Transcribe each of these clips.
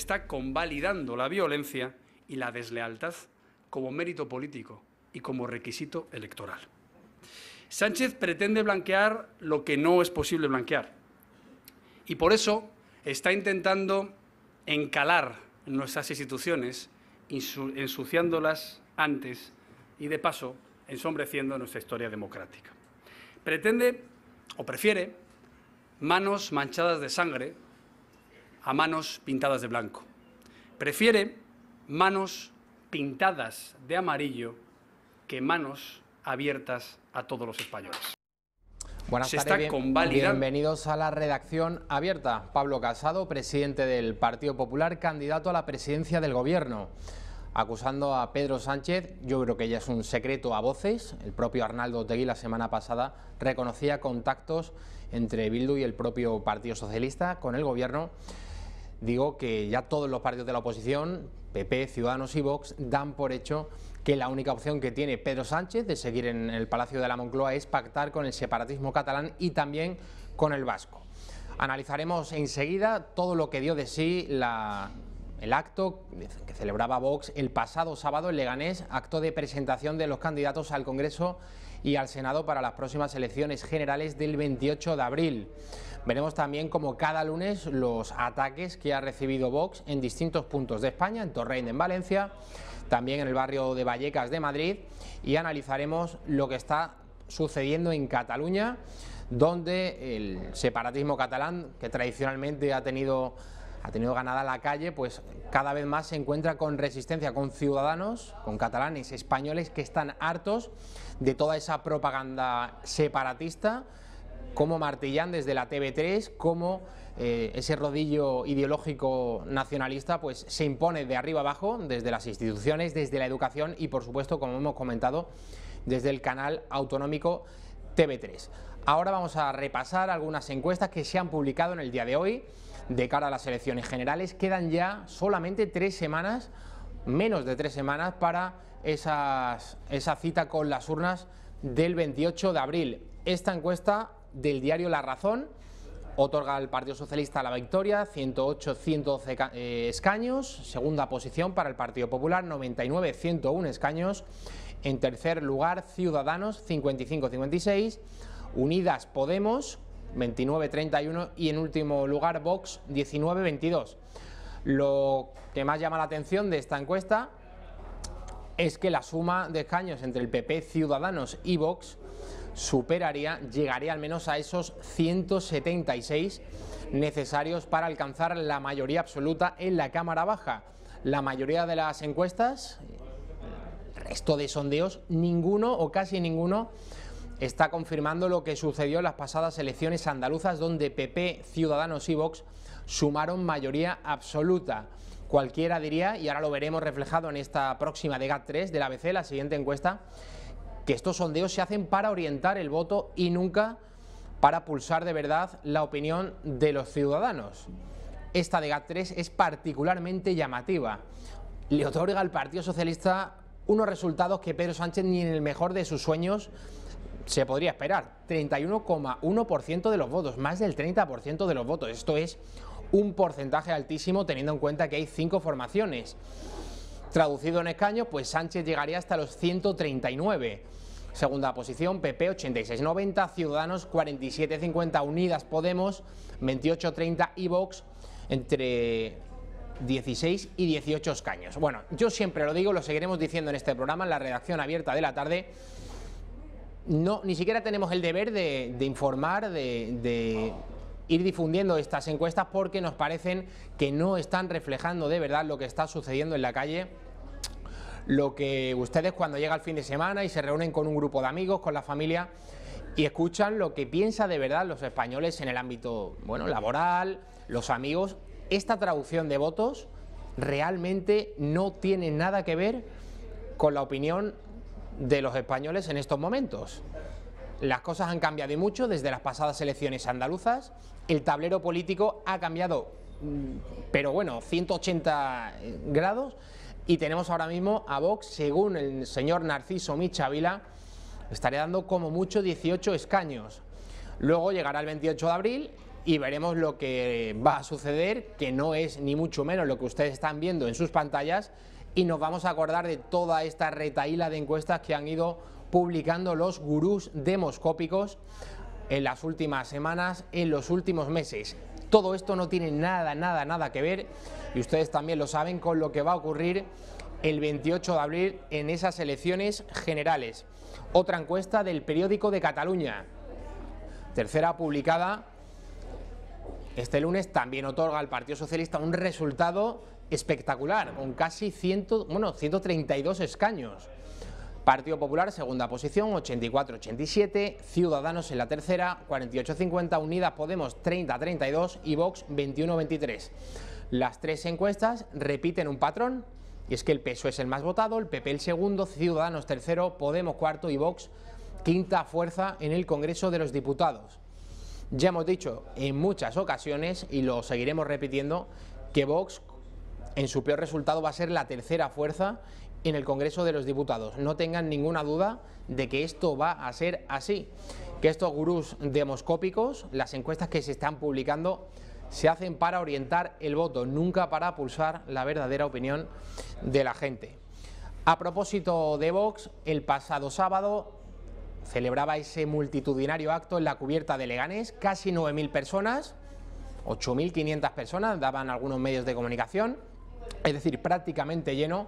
está convalidando la violencia y la deslealtad como mérito político y como requisito electoral. Sánchez pretende blanquear lo que no es posible blanquear y por eso está intentando encalar nuestras instituciones, ensuciándolas antes y, de paso, ensombreciendo nuestra historia democrática. Pretende o prefiere manos manchadas de sangre a manos pintadas de blanco. Prefiere manos pintadas de amarillo que manos abiertas a todos los españoles. Buenas tardes, bienvenidos a la redacción abierta. Pablo Casado, presidente del Partido Popular, candidato a la presidencia del Gobierno, acusando a Pedro Sánchez. Yo creo que ya es un secreto a voces. El propio Arnaldo Otegi la semana pasada reconocía contactos entre Bildu y el propio Partido Socialista con el Gobierno. Digo que ya todos los partidos de la oposición, PP, Ciudadanos y Vox, dan por hecho que la única opción que tiene Pedro Sánchez de seguir en el Palacio de la Moncloa es pactar con el separatismo catalán y también con el vasco. Analizaremos enseguida todo lo que dio de sí el acto que celebraba Vox el pasado sábado en Leganés, acto de presentación de los candidatos al Congreso y al Senado para las próximas elecciones generales del 28 de abril. Veremos también, como cada lunes, los ataques que ha recibido Vox en distintos puntos de España, en Torrent, en Valencia, también en el barrio de Vallecas de Madrid, y analizaremos lo que está sucediendo en Cataluña, donde el separatismo catalán, que tradicionalmente ha tenido ganada la calle, pues cada vez más se encuentra con resistencia, con ciudadanos, con catalanes, españoles que están hartos de toda esa propaganda separatista, como martillan desde la TV3, como ese rodillo ideológico nacionalista pues se impone de arriba abajo, desde las instituciones, desde la educación y, por supuesto, como hemos comentado, desde el canal autonómico TV3. Ahora vamos a repasar algunas encuestas que se han publicado en el día de hoy de cara a las elecciones generales. Quedan ya solamente 3 semanas, menos de 3 semanas, para esa cita con las urnas del 28 de abril. Esta encuesta del diario La Razón otorga al Partido Socialista la victoria, 108-112 escaños, segunda posición para el Partido Popular, 99-101 escaños, en tercer lugar Ciudadanos, 55-56, Unidas Podemos, 29-31 y en último lugar Vox, 19-22. Lo que más llama la atención de esta encuesta es que la suma de escaños entre el PP, Ciudadanos y Vox llegaría al menos a esos 176 necesarios para alcanzar la mayoría absoluta en la Cámara Baja. La mayoría de las encuestas, el resto de sondeos, ninguno o casi ninguno está confirmando lo que sucedió en las pasadas elecciones andaluzas, donde PP, Ciudadanos y Vox sumaron mayoría absoluta. Cualquiera diría, y ahora lo veremos reflejado en esta próxima de GAT3 de la ABC, la siguiente encuesta, que estos sondeos se hacen para orientar el voto y nunca para pulsar de verdad la opinión de los ciudadanos. Esta de GAT3 es particularmente llamativa. Le otorga al Partido Socialista unos resultados que Pedro Sánchez ni en el mejor de sus sueños se podría esperar. 31,1% de los votos, más del 30% de los votos. Esto es un porcentaje altísimo teniendo en cuenta que hay 5 formaciones. Traducido en escaños, pues Sánchez llegaría hasta los 139. Segunda posición, PP 86,90, Ciudadanos 47,50, Unidas Podemos 28,30 y Vox entre 16 y 18 escaños. Bueno, yo siempre lo digo, lo seguiremos diciendo en este programa, en la redacción abierta de la tarde. No, ni siquiera tenemos el deber de informar, de ir difundiendo estas encuestas, porque nos parecen que no están reflejando de verdad lo que está sucediendo en la calle, lo que ustedes cuando llega el fin de semana y se reúnen con un grupo de amigos, con la familia, y escuchan lo que piensa de verdad los españoles en el ámbito, bueno, laboral, los amigos. Esta traducción de votos realmente no tiene nada que ver con la opinión de los españoles en estos momentos. Las cosas han cambiado y mucho desde las pasadas elecciones andaluzas. El tablero político ha cambiado, pero bueno, 180 grados, y tenemos ahora mismo a Vox, según el señor Narciso Michavila, estaría dando como mucho 18 escaños. Luego llegará el 28 de abril y veremos lo que va a suceder, que no es ni mucho menos lo que ustedes están viendo en sus pantallas, y nos vamos a acordar de toda esta retahíla de encuestas que han ido publicando los gurús demoscópicos en las últimas semanas, en los últimos meses. Todo esto no tiene nada que ver, y ustedes también lo saben, con lo que va a ocurrir el 28 de abril en esas elecciones generales. Otra encuesta del Periódico de Cataluña, tercera publicada este lunes, también otorga al Partido Socialista un resultado espectacular, con casi 132 escaños. Partido Popular, segunda posición, 84-87, Ciudadanos en la tercera, 48-50, Unidas Podemos, 30-32 y Vox, 21-23. Las tres encuestas repiten un patrón, y es que el PSOE es el más votado, el PP el segundo, Ciudadanos tercero, Podemos cuarto y Vox quinta fuerza en el Congreso de los Diputados. Ya hemos dicho en muchas ocasiones, y lo seguiremos repitiendo, que Vox en su peor resultado va a ser la tercera fuerza en el Congreso de los Diputados. No tengan ninguna duda de que esto va a ser así, que estos gurús demoscópicos, las encuestas que se están publicando, se hacen para orientar el voto, nunca para pulsar la verdadera opinión de la gente. A propósito de Vox, el pasado sábado celebraba ese multitudinario acto en la cubierta de Leganés, casi 9.000 personas, 8.500 personas, daban algunos medios de comunicación, es decir, prácticamente lleno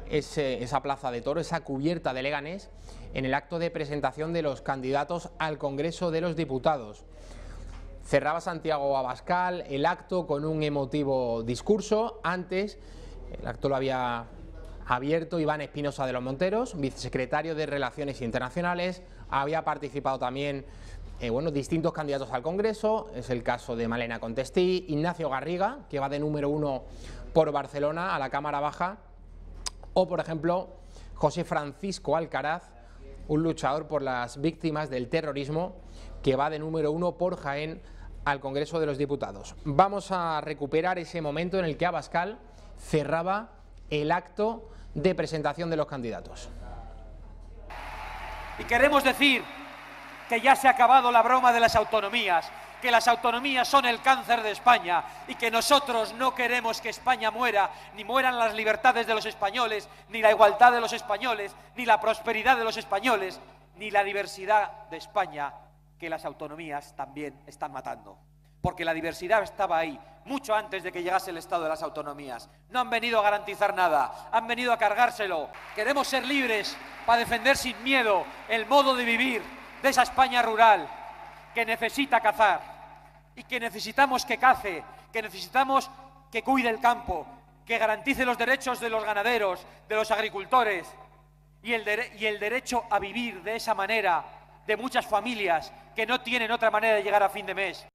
esa plaza de toros, esa cubierta de Leganés, en el acto de presentación de los candidatos al Congreso de los Diputados. Cerraba Santiago Abascal el acto con un emotivo discurso. Antes, el acto lo había abierto Iván Espinosa de los Monteros, vicesecretario de Relaciones Internacionales. Había participado también distintos candidatos al Congreso, es el caso de Malena Contestí, Ignacio Garriga, que va de número 1 por Barcelona a la Cámara Baja, o por ejemplo José Francisco Alcaraz, un luchador por las víctimas del terrorismo, que va de número 1 por Jaén al Congreso de los Diputados. Vamos a recuperar ese momento en el que Abascal cerraba el acto de presentación de los candidatos. Y queremos decir que ya se ha acabado la broma de las autonomías, que las autonomías son el cáncer de España y que nosotros no queremos que España muera, ni mueran las libertades de los españoles, ni la igualdad de los españoles, ni la prosperidad de los españoles, ni la diversidad de España, que las autonomías también están matando. Porque la diversidad estaba ahí, mucho antes de que llegase el Estado de las autonomías. No han venido a garantizar nada, han venido a cargárselo. Queremos ser libres para defender sin miedo el modo de vivir de esa España rural que necesita cazar y que necesitamos que cace, que necesitamos que cuide el campo, que garantice los derechos de los ganaderos, de los agricultores y el derecho a vivir de esa manera de muchas familias que no tienen otra manera de llegar a fin de mes.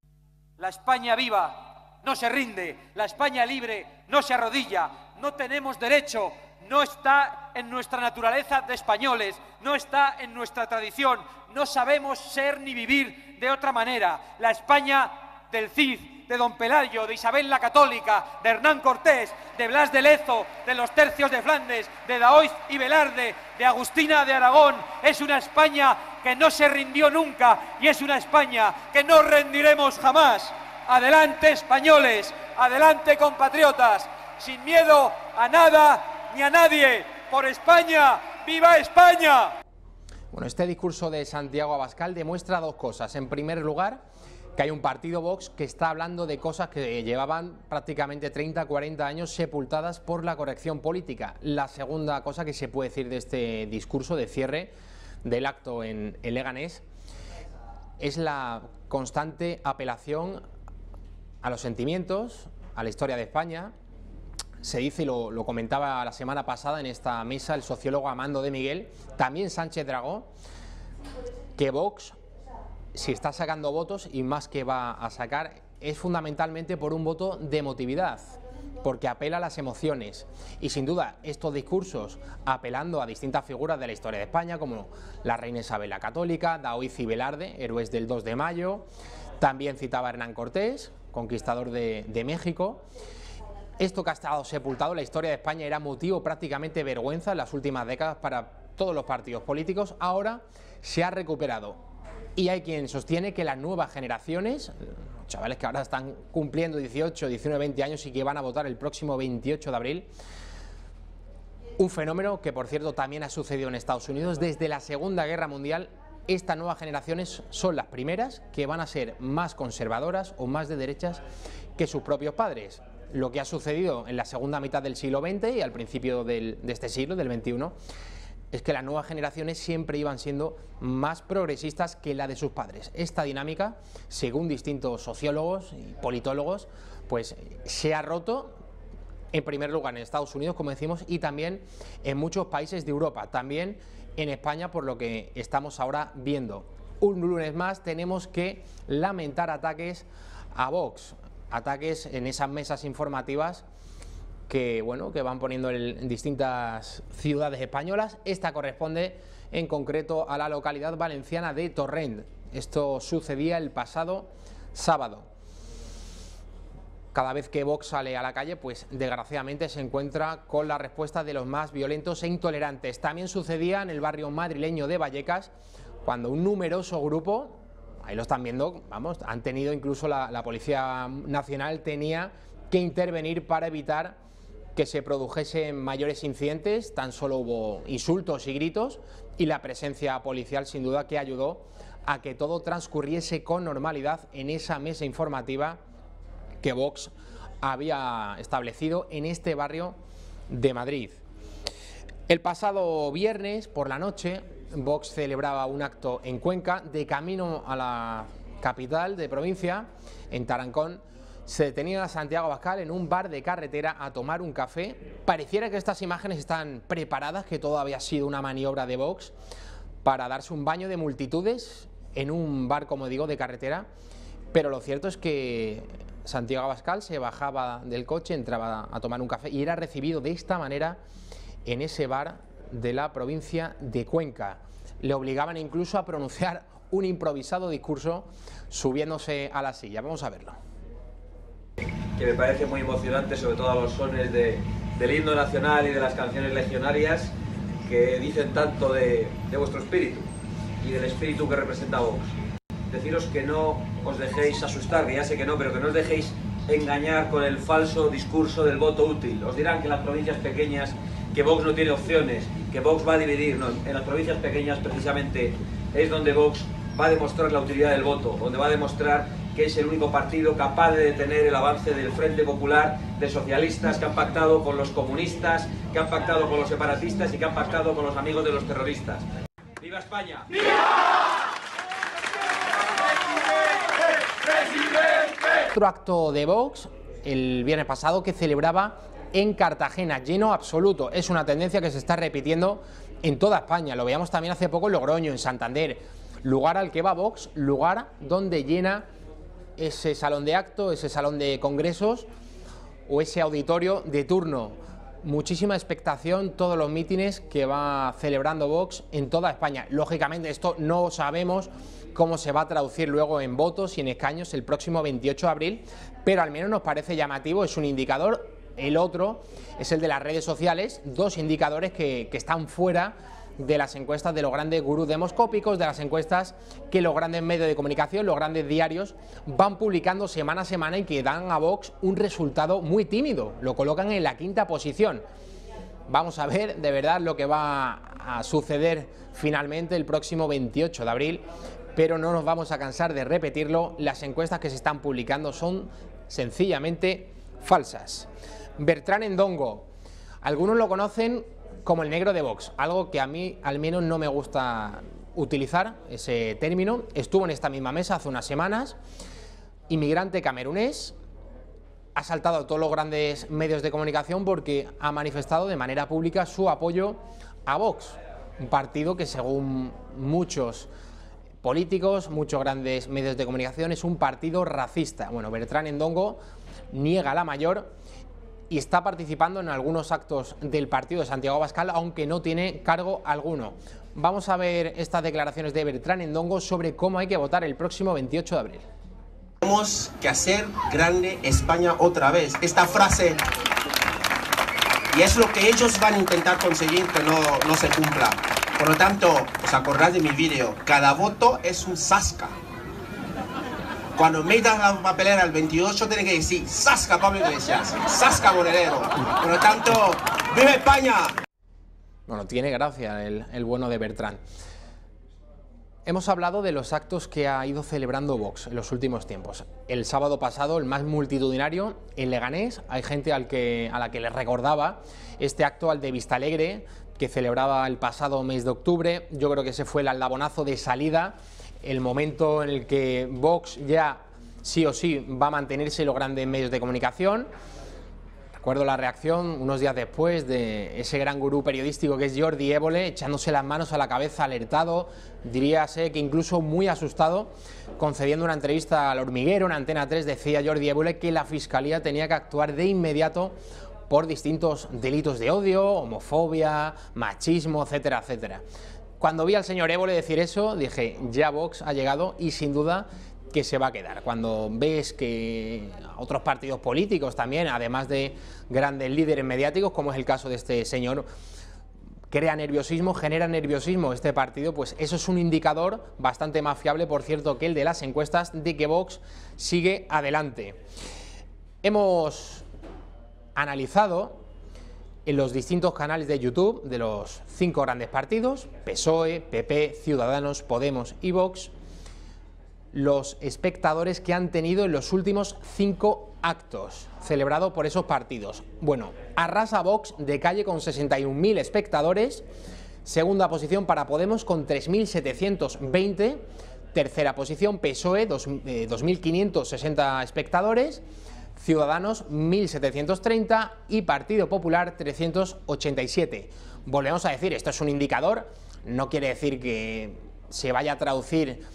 La España viva no se rinde, la España libre no se arrodilla, no tenemos derecho, no está en nuestra naturaleza de españoles, no está en nuestra tradición, no sabemos ser ni vivir de otra manera. La España del Cid, de Don Pelayo, de Isabel la Católica, de Hernán Cortés, de Blas de Lezo, de los tercios de Flandes, de Daoiz y Velarde, de Agustina de Aragón, es una España que no se rindió nunca y es una España que no rendiremos jamás. Adelante, españoles, adelante, compatriotas, sin miedo a nada ni a nadie. Por España, ¡viva España! Bueno, este discurso de Santiago Abascal demuestra dos cosas. En primer lugar, que hay un partido Vox que está hablando de cosas que llevaban prácticamente 30-40 años sepultadas por la corrección política. La segunda cosa que se puede decir de este discurso de cierre del acto en Leganés es la constante apelación a los sentimientos, a la historia de España. Se dice, y lo comentaba la semana pasada en esta mesa el sociólogo Amando de Miguel, también Sánchez Dragó, que Vox, si está sacando votos, y más que va a sacar, es fundamentalmente por un voto de emotividad, porque apela a las emociones. Y sin duda, estos discursos apelando a distintas figuras de la historia de España, como la reina Isabel la Católica, Daoiz y Velarde, héroes del 2 de mayo, también citaba a Hernán Cortés, conquistador de México. Esto que ha estado sepultado, la historia de España, era motivo prácticamente de vergüenza en las últimas décadas para todos los partidos políticos. Ahora se ha recuperado. Y hay quien sostiene que las nuevas generaciones, chavales que ahora están cumpliendo 18, 19, 20 años y que van a votar el próximo 28 de abril, un fenómeno que, por cierto, también ha sucedido en Estados Unidos desde la Segunda Guerra Mundial. Estas nuevas generaciones son las primeras que van a ser más conservadoras o más de derechas que sus propios padres. Lo que ha sucedido en la segunda mitad del siglo XX y al principio de este siglo, del XXI, es que las nuevas generaciones siempre iban siendo más progresistas que la de sus padres. Esta dinámica, según distintos sociólogos y politólogos, pues se ha roto en primer lugar en Estados Unidos, como decimos, y también en muchos países de Europa, también en España, por lo que estamos ahora viendo. Un lunes más tenemos que lamentar ataques a Vox, ataques en esas mesas informativas que, bueno, que van poniendo en distintas ciudades españolas. Esta corresponde en concreto a la localidad valenciana de Torrent. Esto sucedía el pasado sábado. Cada vez que Vox sale a la calle, pues desgraciadamente se encuentra con la respuesta de los más violentos e intolerantes. También sucedía en el barrio madrileño de Vallecas, cuando un numeroso grupo, ahí lo están viendo, vamos, han tenido incluso la Policía Nacional tenía que intervenir para evitar que se produjesen mayores incidentes. Tan solo hubo insultos y gritos, y la presencia policial sin duda que ayudó a que todo transcurriese con normalidad en esa mesa informativa que Vox había establecido en este barrio de Madrid. El pasado viernes por la noche, Vox celebraba un acto en Cuenca. De camino a la capital de provincia, en Tarancón, se detenía a Santiago Abascal en un bar de carretera a tomar un café. Pareciera que estas imágenes están preparadas, que todo había sido una maniobra de Vox para darse un baño de multitudes en un bar, como digo, de carretera, pero lo cierto es que Santiago Abascal se bajaba del coche, entraba a tomar un café y era recibido de esta manera en ese bar de la provincia de Cuenca. Le obligaban incluso a pronunciar un improvisado discurso subiéndose a la silla. Vamos a verlo. Que me parece muy emocionante, sobre todo a los sones del himno nacional y de las canciones legionarias, que dicen tanto de vuestro espíritu y del espíritu que representa Vox. Deciros que no os dejéis asustar, que ya sé que no, pero que no os dejéis engañar con el falso discurso del voto útil. Os dirán que en las provincias pequeñas que Vox no tiene opciones, que Vox va a dividir. No, en las provincias pequeñas precisamente es donde Vox va a demostrar la utilidad del voto, donde va a demostrar que es el único partido capaz de detener el avance del Frente Popular, de socialistas que han pactado con los comunistas, que han pactado con los separatistas y que han pactado con los amigos de los terroristas. ¡Viva España! ¡Viva! Otro acto de Vox el viernes pasado que celebraba en Cartagena, lleno absoluto. Es una tendencia que se está repitiendo en toda España. Lo veíamos también hace poco en Logroño, en Santander. Lugar al que va Vox, lugar donde llena ese salón de acto, ese salón de congresos o ese auditorio de turno. Muchísima expectación, todos los mítines que va celebrando Vox en toda España. Lógicamente esto no sabemos cómo se va a traducir luego en votos y en escaños el próximo 28 de abril, pero al menos nos parece llamativo, es un indicador. El otro es el de las redes sociales, dos indicadores que están fuera de las encuestas de los grandes gurús demoscópicos, de las encuestas que los grandes medios de comunicación, los grandes diarios van publicando semana a semana y que dan a Vox un resultado muy tímido, lo colocan en la 5ª posición. Vamos a ver de verdad lo que va a suceder finalmente el próximo 28 de abril, pero no nos vamos a cansar de repetirlo, las encuestas que se están publicando son sencillamente falsas. Bertrán Endongo, algunos lo conocen como el negro de Vox, algo que a mí al menos no me gusta utilizar ese término. Estuvo en esta misma mesa hace unas semanas, inmigrante camerunés, ha saltado a todos los grandes medios de comunicación porque ha manifestado de manera pública su apoyo a Vox, un partido que según muchos políticos, muchos grandes medios de comunicación, es un partido racista. Bueno, Bertrán Endongo niega la mayor y está participando en algunos actos del partido de Santiago Abascal, aunque no tiene cargo alguno. Vamos a ver estas declaraciones de Bertrán Endongo sobre cómo hay que votar el próximo 28 de abril. Tenemos que hacer grande España otra vez. Esta frase, y es lo que ellos van a intentar conseguir que no se cumpla. Por lo tanto, os acordáis de mi vídeo, cada voto es un zasca. Cuando metas la papelera el 28, tiene que decir zasca Pablo Iglesias, zasca Monedero. Por lo tanto, ¡viva España! Bueno, tiene gracia el bueno de Bertrand. Hemos hablado de los actos que ha ido celebrando Vox en los últimos tiempos. El sábado pasado, el más multitudinario, en Leganés, hay gente a la que le recordaba este acto al de Vistalegre, que celebraba el pasado mes de octubre. Yo creo que ese fue el aldabonazo de salida, el momento en el que Vox ya sí o sí va a mantenerse en los grandes medios de comunicación. Recuerdo la reacción unos días después de ese gran gurú periodístico que es Jordi Évole, echándose las manos a la cabeza, alertado, diríase que incluso muy asustado, concediendo una entrevista al Hormiguero en Antena 3, decía Jordi Évole que la Fiscalía tenía que actuar de inmediato por distintos delitos de odio, homofobia, machismo, etcétera, etcétera. Cuando vi al señor Évole decir eso, dije, ya Vox ha llegado y sin duda que se va a quedar. Cuando ves que otros partidos políticos también, además de grandes líderes mediáticos, como es el caso de este señor, crea nerviosismo, genera nerviosismo este partido, pues eso es un indicador bastante más fiable, por cierto, que el de las encuestas, de que Vox sigue adelante. Hemos analizado en los distintos canales de YouTube de los 5 grandes partidos, PSOE, PP, Ciudadanos, Podemos y Vox, los espectadores que han tenido en los últimos 5 actos celebrados por esos partidos. Bueno, arrasa Vox de calle con 61.000 espectadores, segunda posición para Podemos con 3.720, tercera posición PSOE, 2.560 espectadores, Ciudadanos 1.730 y Partido Popular 387. Volvemos a decir, esto es un indicador, no quiere decir que se vaya a traducir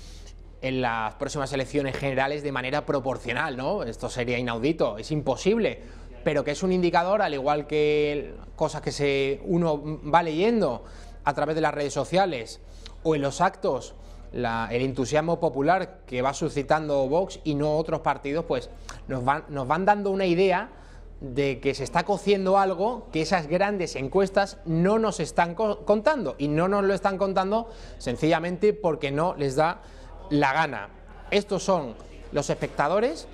en las próximas elecciones generales de manera proporcional, ¿no? Esto sería inaudito, es imposible, pero que es un indicador, al igual que cosas que uno va leyendo a través de las redes sociales o en los actos, el entusiasmo popular que va suscitando Vox y no otros partidos, pues nos van dando una idea de que se está cociendo algo que esas grandes encuestas no nos están contando, y no nos lo están contando sencillamente porque no les da la gana. Estos son los espectadores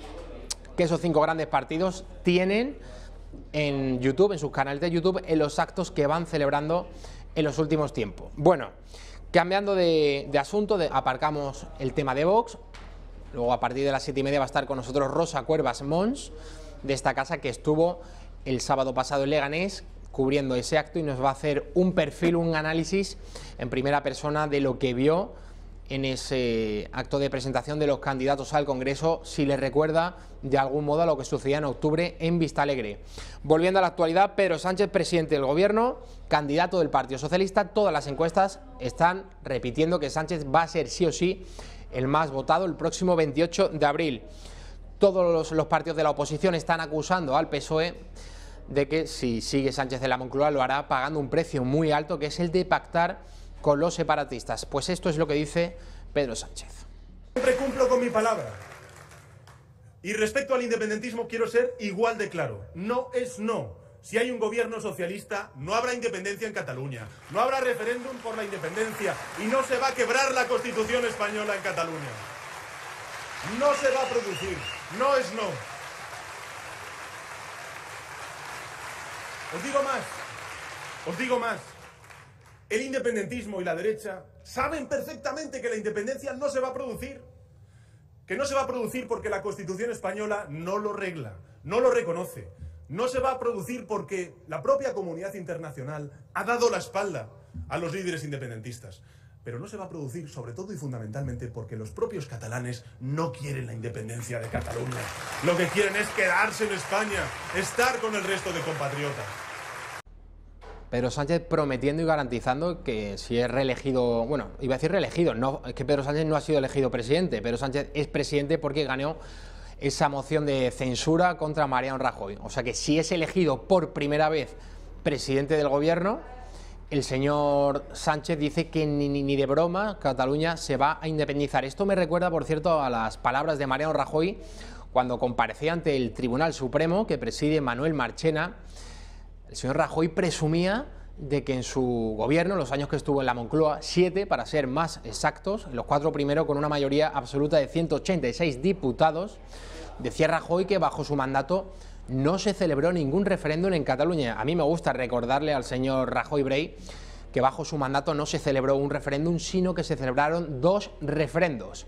que esos 5 grandes partidos tienen en YouTube, en sus canales de YouTube, en los actos que van celebrando en los últimos tiempos. Bueno, cambiando de asunto, aparcamos el tema de Vox. Luego a partir de las 7:30 va a estar con nosotros Rosa Cuervas Mons, de esta casa, que estuvo el sábado pasado en Leganés cubriendo ese acto y nos va a hacer un perfil, un análisis en primera persona de lo que vio en ese acto de presentación de los candidatos al Congreso, si les recuerda de algún modo a lo que sucedía en octubre en Vistalegre. Volviendo a la actualidad, Pedro Sánchez, presidente del Gobierno, candidato del Partido Socialista, todas las encuestas están repitiendo que Sánchez va a ser sí o sí el más votado el próximo 28 de abril. Todos los partidos de la oposición están acusando al PSOE de que si sigue Sánchez en la Moncloa lo hará pagando un precio muy alto, que es el de pactar con los separatistas. Pues esto es lo que dice Pedro Sánchez. Siempre cumplo con mi palabra. Y respecto al independentismo quiero ser igual de claro. No es no. Si hay un gobierno socialista, no habrá independencia en Cataluña. No habrá referéndum por la independencia. Y no se va a quebrar la Constitución española en Cataluña. No se va a producir. No es no. Os digo más. Os digo más. El independentismo y la derecha saben perfectamente que la independencia no se va a producir. Que no se va a producir porque la Constitución española no lo regla, no lo reconoce. No se va a producir porque la propia comunidad internacional ha dado la espalda a los líderes independentistas. Pero no se va a producir sobre todo y fundamentalmente porque los propios catalanes no quieren la independencia de Cataluña. Lo que quieren es quedarse en España, estar con el resto de compatriotas. Pedro Sánchez prometiendo y garantizando que si es reelegido, bueno, iba a decir reelegido, no, es que Pedro Sánchez no ha sido elegido presidente, Pedro Sánchez es presidente porque ganó esa moción de censura contra Mariano Rajoy. O sea que si es elegido por primera vez presidente del gobierno, el señor Sánchez dice que ni de broma Cataluña se va a independizar. Esto me recuerda, por cierto, a las palabras de Mariano Rajoy cuando comparecía ante el Tribunal Supremo que preside Manuel Marchena. El señor Rajoy presumía de que en su gobierno, los años que estuvo en la Moncloa, 7 para ser más exactos, los 4 primeros con una mayoría absoluta de 186 diputados, decía Rajoy que bajo su mandato no se celebró ningún referéndum en Cataluña. A mí me gusta recordarle al señor Rajoy Brey que bajo su mandato no se celebró un referéndum, sino que se celebraron 2 referendos,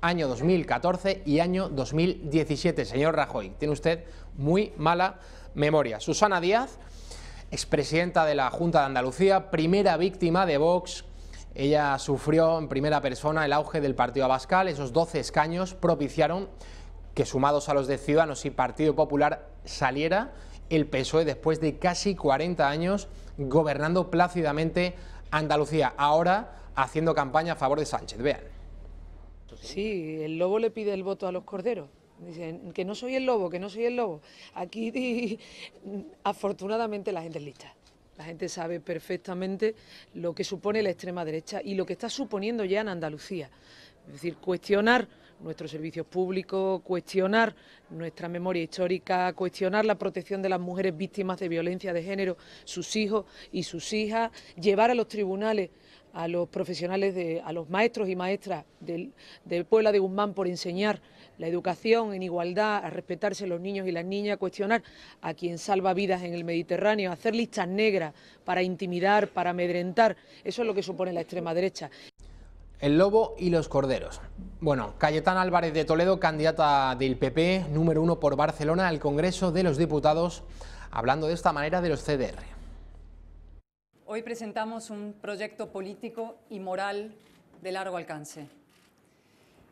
año 2014 y año 2017. Señor Rajoy, tiene usted muy mala memoria. Susana Díaz, expresidenta de la Junta de Andalucía, primera víctima de Vox. Ella sufrió en primera persona el auge del Partido Abascal. Esos 12 escaños propiciaron que, sumados a los de Ciudadanos y Partido Popular, saliera el PSOE después de casi 40 años gobernando plácidamente Andalucía, ahora haciendo campaña a favor de Sánchez. Vean. Sí, el lobo le pide el voto a los corderos. Dicen que no soy el lobo, que no soy el lobo. Aquí, afortunadamente, la gente es lista. La gente sabe perfectamente lo que supone la extrema derecha y lo que está suponiendo ya en Andalucía. Es decir, cuestionar nuestros servicios públicos, cuestionar nuestra memoria histórica, cuestionar la protección de las mujeres víctimas de violencia de género, sus hijos y sus hijas, llevar a los tribunales a los profesionales, a los maestros y maestras del Puebla de Guzmán por enseñar la educación en igualdad, a respetarse los niños y las niñas, cuestionar a quien salva vidas en el Mediterráneo, hacer listas negras para intimidar, para amedrentar. Eso es lo que supone la extrema derecha. El lobo y los corderos. Bueno, Cayetana Álvarez de Toledo, candidata del PP, número 1 por Barcelona al Congreso de los Diputados, hablando de esta manera de los CDR. Hoy presentamos un proyecto político y moral de largo alcance.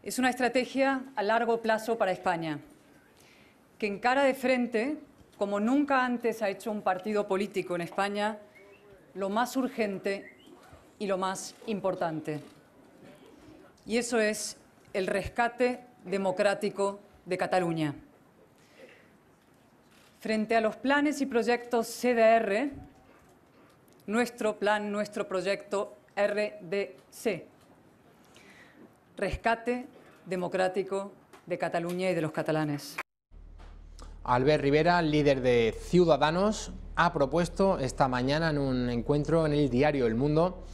Es una estrategia a largo plazo para España, que encara de frente, como nunca antes ha hecho un partido político en España, lo más urgente y lo más importante. Y eso es el rescate democrático de Cataluña. Frente a los planes y proyectos CDR, nuestro plan, nuestro proyecto RDC, rescate democrático de Cataluña y de los catalanes. Albert Rivera, líder de Ciudadanos, ha propuesto esta mañana en un encuentro en el diario El Mundo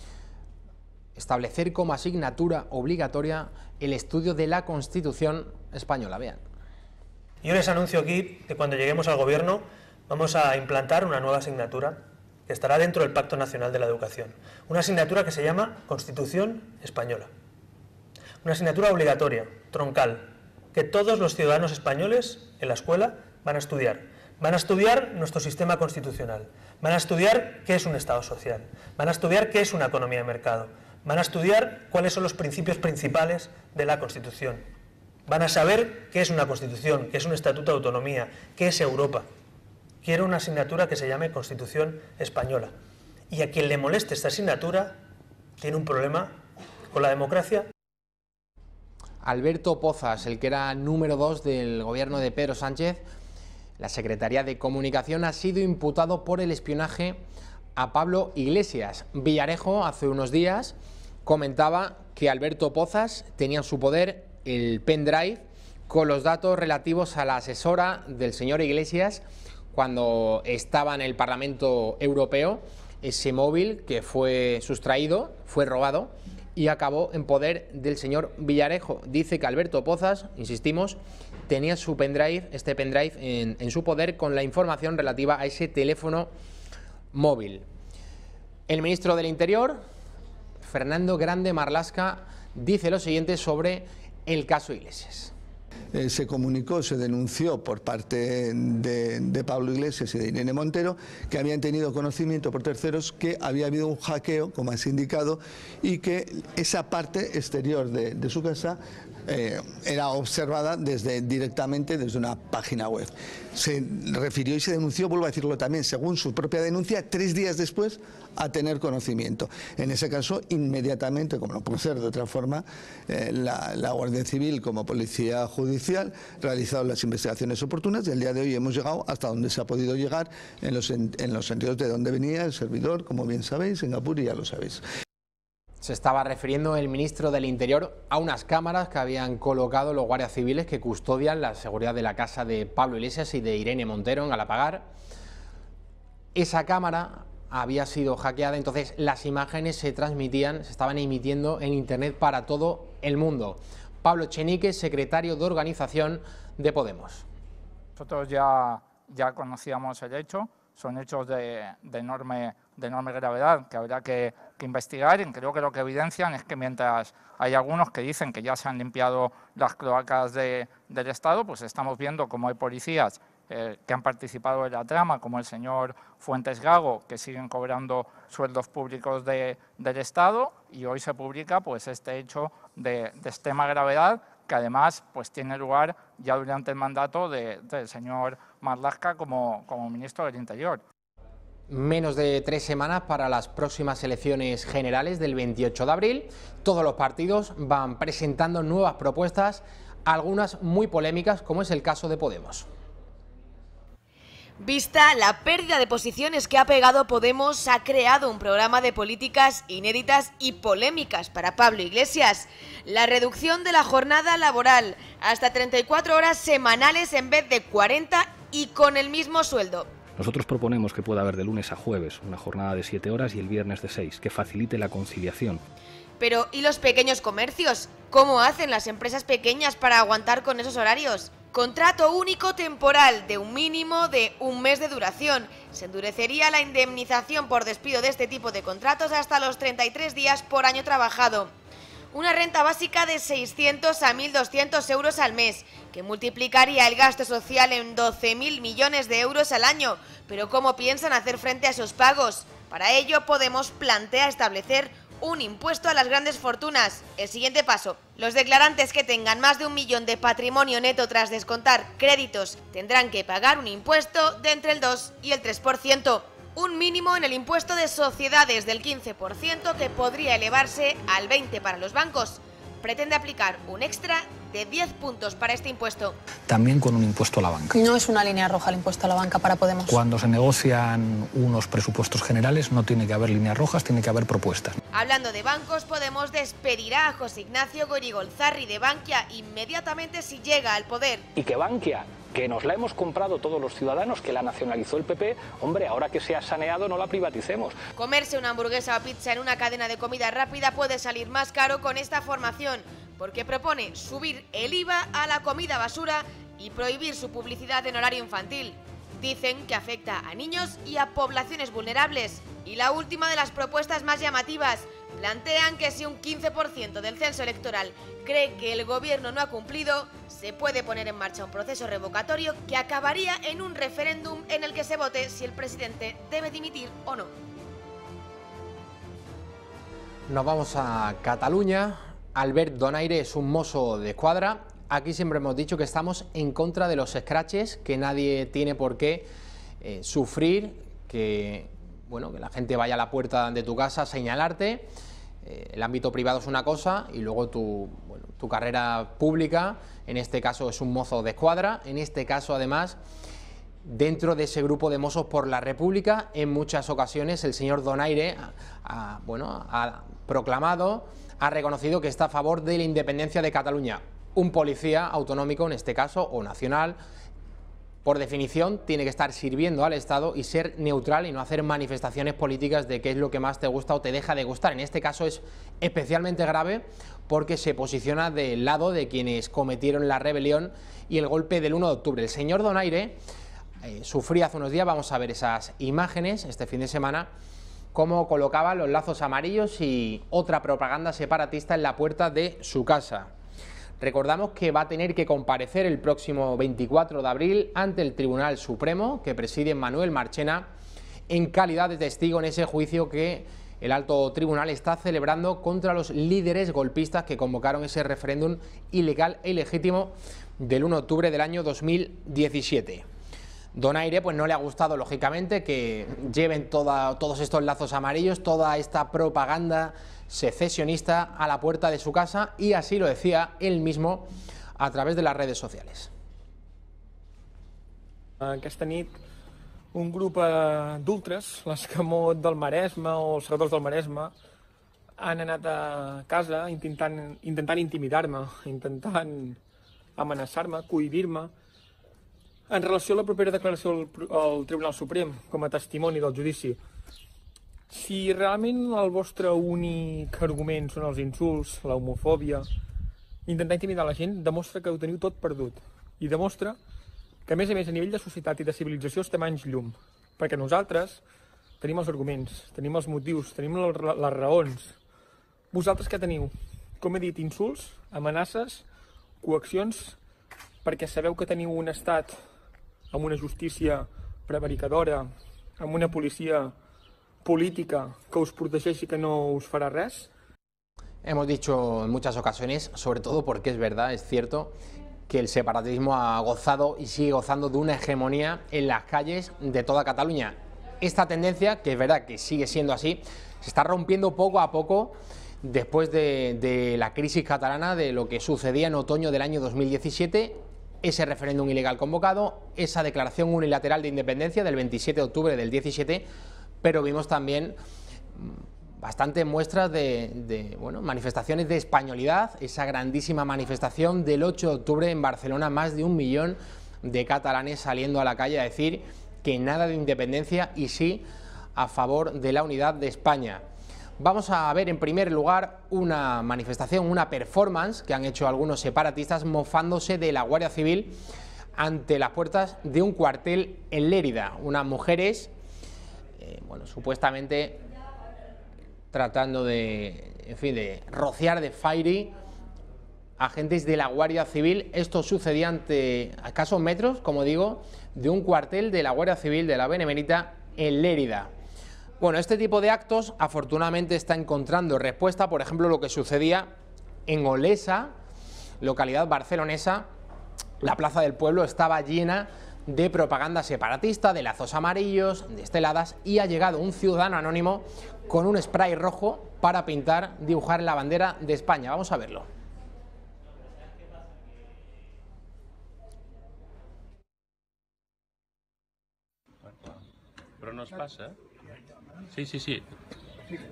establecer como asignatura obligatoria el estudio de la Constitución española. Vean. Yo les anuncio aquí que cuando lleguemos al gobierno vamos a implantar una nueva asignatura que estará dentro del Pacto Nacional de la Educación. Una asignatura que se llama Constitución Española. Una asignatura obligatoria, troncal, que todos los ciudadanos españoles en la escuela van a estudiar. Van a estudiar nuestro sistema constitucional, van a estudiar qué es un Estado social, van a estudiar qué es una economía de mercado, van a estudiar cuáles son los principios principales de la Constitución. Van a saber qué es una Constitución, qué es un Estatuto de Autonomía, qué es Europa. Quiero una asignatura que se llame Constitución Española. Y a quien le moleste esta asignatura tiene un problema con la democracia. Alberto Pozas, el que era número 2 del gobierno de Pedro Sánchez, la Secretaría de Comunicación, ha sido imputado por el espionaje a Pablo Iglesias. Villarejo hace unos días comentaba que Alberto Pozas tenía en su poder el pendrive con los datos relativos a la asesora del señor Iglesias cuando estaba en el Parlamento Europeo. Ese móvil que fue sustraído, fue robado y acabó en poder del señor Villarejo. Dice que Alberto Pozas, insistimos, tenía su pendrive, este pendrive en su poder con la información relativa a ese teléfono móvil. El ministro del Interior, Fernando Grande Marlaska, dice lo siguiente sobre el caso Iglesias. Se comunicó, se denunció por parte de Pablo Iglesias y de Irene Montero que habían tenido conocimiento por terceros que había habido un hackeo, como has indicado, y que esa parte exterior de su casa era observada directamente desde una página web. Se refirió y se denunció, vuelvo a decirlo también, según su propia denuncia, 3 días después a tener conocimiento. En ese caso, inmediatamente, como no puede ser de otra forma, la Guardia Civil como Policía Judicial realizaron las investigaciones oportunas y al día de hoy hemos llegado hasta donde se ha podido llegar en los sentidos de donde venía el servidor, como bien sabéis, Singapur, y ya lo sabéis. Se estaba refiriendo el ministro del Interior a unas cámaras que habían colocado los guardias civiles que custodian la seguridad de la casa de Pablo Iglesias y de Irene Montero en Galapagar. Esa cámara había sido hackeada, entonces las imágenes se estaban emitiendo en Internet para todo el mundo. Pablo Echenique, secretario de organización de Podemos. Nosotros ya conocíamos el hecho, son hechos de enorme gravedad que habrá que investigar, y creo que lo que evidencian es que mientras hay algunos que dicen que ya se han limpiado las cloacas del Estado, pues estamos viendo cómo hay policías que han participado en la trama, como el señor Fuentes Gago, que siguen cobrando sueldos públicos del Estado, y hoy se publica pues este hecho de extrema gravedad, que además pues tiene lugar ya durante el mandato del señor Marlaska como ministro del Interior. Menos de 3 semanas para las próximas elecciones generales del 28 de abril. Todos los partidos van presentando nuevas propuestas, algunas muy polémicas, como es el caso de Podemos. Vista la pérdida de posiciones que ha pegado Podemos, ha creado un programa de políticas inéditas y polémicas para Pablo Iglesias. La reducción de la jornada laboral hasta 34 horas semanales en vez de 40 y con el mismo sueldo. Nosotros proponemos que pueda haber de lunes a jueves una jornada de 7 horas y el viernes de 6, que facilite la conciliación. Pero ¿y los pequeños comercios? ¿Cómo hacen las empresas pequeñas para aguantar con esos horarios? Contrato único temporal de un mínimo de 1 mes de duración. Se endurecería la indemnización por despido de este tipo de contratos hasta los 33 días por año trabajado. Una renta básica de 600 a 1.200 euros al mes, que multiplicaría el gasto social en 12.000 millones de euros al año. Pero ¿cómo piensan hacer frente a esos pagos? Para ello, Podemos plantea establecer un impuesto a las grandes fortunas. El siguiente paso: los declarantes que tengan más de 1 millón de patrimonio neto tras descontar créditos tendrán que pagar un impuesto de entre el 2 y el 3%. Un mínimo en el impuesto de sociedades del 15% que podría elevarse al 20% para los bancos. Pretende aplicar un extra de 10 puntos para este impuesto. También con un impuesto a la banca. No es una línea roja el impuesto a la banca para Podemos. Cuando se negocian unos presupuestos generales no tiene que haber líneas rojas, tiene que haber propuestas. Hablando de bancos, Podemos despedirá a José Ignacio Gorigolzarri de Bankia inmediatamente si llega al poder. Y que Bankia, que nos la hemos comprado todos los ciudadanos, que la nacionalizó el PP, hombre, ahora que se ha saneado no la privaticemos. Comerse una hamburguesa o pizza en una cadena de comida rápida puede salir más caro con esta formación, porque propone subir el IVA a la comida basura y prohibir su publicidad en horario infantil. Dicen que afecta a niños y a poblaciones vulnerables. Y la última de las propuestas más llamativas: plantean que si un 15% del censo electoral cree que el gobierno no ha cumplido, se puede poner en marcha un proceso revocatorio que acabaría en un referéndum en el que se vote si el presidente debe dimitir o no. Nos vamos a Cataluña. Albert Donaire es un mozo de escuadra. Aquí siempre hemos dicho que estamos en contra de los escraches, que nadie tiene por qué sufrir, que la gente vaya a la puerta de tu casa a señalarte. El ámbito privado es una cosa y luego tu carrera pública, en este caso es un mozo de escuadra, en este caso además dentro de ese grupo de mozos por la República. En muchas ocasiones el señor Donaire ha proclamado, ha reconocido que está a favor de la independencia de Cataluña. Un policía autonómico, en este caso, o nacional, por definición, tiene que estar sirviendo al Estado y ser neutral y no hacer manifestaciones políticas de qué es lo que más te gusta o te deja de gustar. En este caso es especialmente grave porque se posiciona del lado de quienes cometieron la rebelión y el golpe del 1 de octubre. El señor Donaire sufría hace unos días, vamos a ver esas imágenes este fin de semana, cómo colocaba los lazos amarillos y otra propaganda separatista en la puerta de su casa. Recordamos que va a tener que comparecer el próximo 24 de abril ante el Tribunal Supremo, que preside Manuel Marchena, en calidad de testigo en ese juicio que el alto tribunal está celebrando contra los líderes golpistas que convocaron ese referéndum ilegal e ilegítimo del 1 de octubre del año 2017. Donaire pues no le ha gustado, lógicamente, que lleven todos estos lazos amarillos, toda esta propaganda secesionista a la puerta de su casa, y así lo decía él mismo a través de las redes sociales. Aquesta nit un grup d'ultres, l'escamot del Maresme o els segadors del Maresme, han anat a casa intentant intimidar-me, intentant amenaçar-me, cohibir-me, en relació a la propera declaració al Tribunal Suprem com a testimoni del judici. Si realment el vostre únic argument són els insults, l'homofòbia, intentar intimidar la gent, demostra que ho teniu tot perdut. I demostra que, a més, a nivell de societat i de civilització estem anys llum. Perquè nosaltres tenim els arguments, tenim els motius, tenim les raons. Vosaltres què teniu? Com he dit, insults, amenaces, coaccions, perquè sabeu que teniu un estat amb una justícia prevaricadora, amb una policia política que os protegeix y que no os fará res. Hemos dicho en muchas ocasiones, sobre todo porque es verdad, es cierto, que el separatismo ha gozado y sigue gozando de una hegemonía en las calles de toda Cataluña. Esta tendencia, que es verdad que sigue siendo así, se está rompiendo poco a poco después de la crisis catalana, de lo que sucedía en otoño del año 2017, ese referéndum ilegal convocado, esa declaración unilateral de independencia del 27 de octubre del 17, pero vimos también bastantes muestras de manifestaciones de españolidad, esa grandísima manifestación del 8 de octubre en Barcelona, más de 1 millón de catalanes saliendo a la calle a decir que nada de independencia y sí a favor de la unidad de España. Vamos a ver en primer lugar una manifestación, una performance que han hecho algunos separatistas mofándose de la Guardia Civil ante las puertas de un cuartel en Lérida. Unas mujeres, supuestamente tratando de rociar de fairy agentes de la Guardia Civil. Esto sucedía ante a escasos metros, como digo, de un cuartel de la Guardia Civil de la Benemérita en Lérida. Bueno, este tipo de actos afortunadamente está encontrando respuesta, por ejemplo, lo que sucedía en Olesa, localidad barcelonesa. La Plaza del Pueblo estaba llena de propaganda separatista, de lazos amarillos, de esteladas, y ha llegado un ciudadano anónimo con un spray rojo para dibujar la bandera de España. Vamos a verlo. Però no es passa? Sí.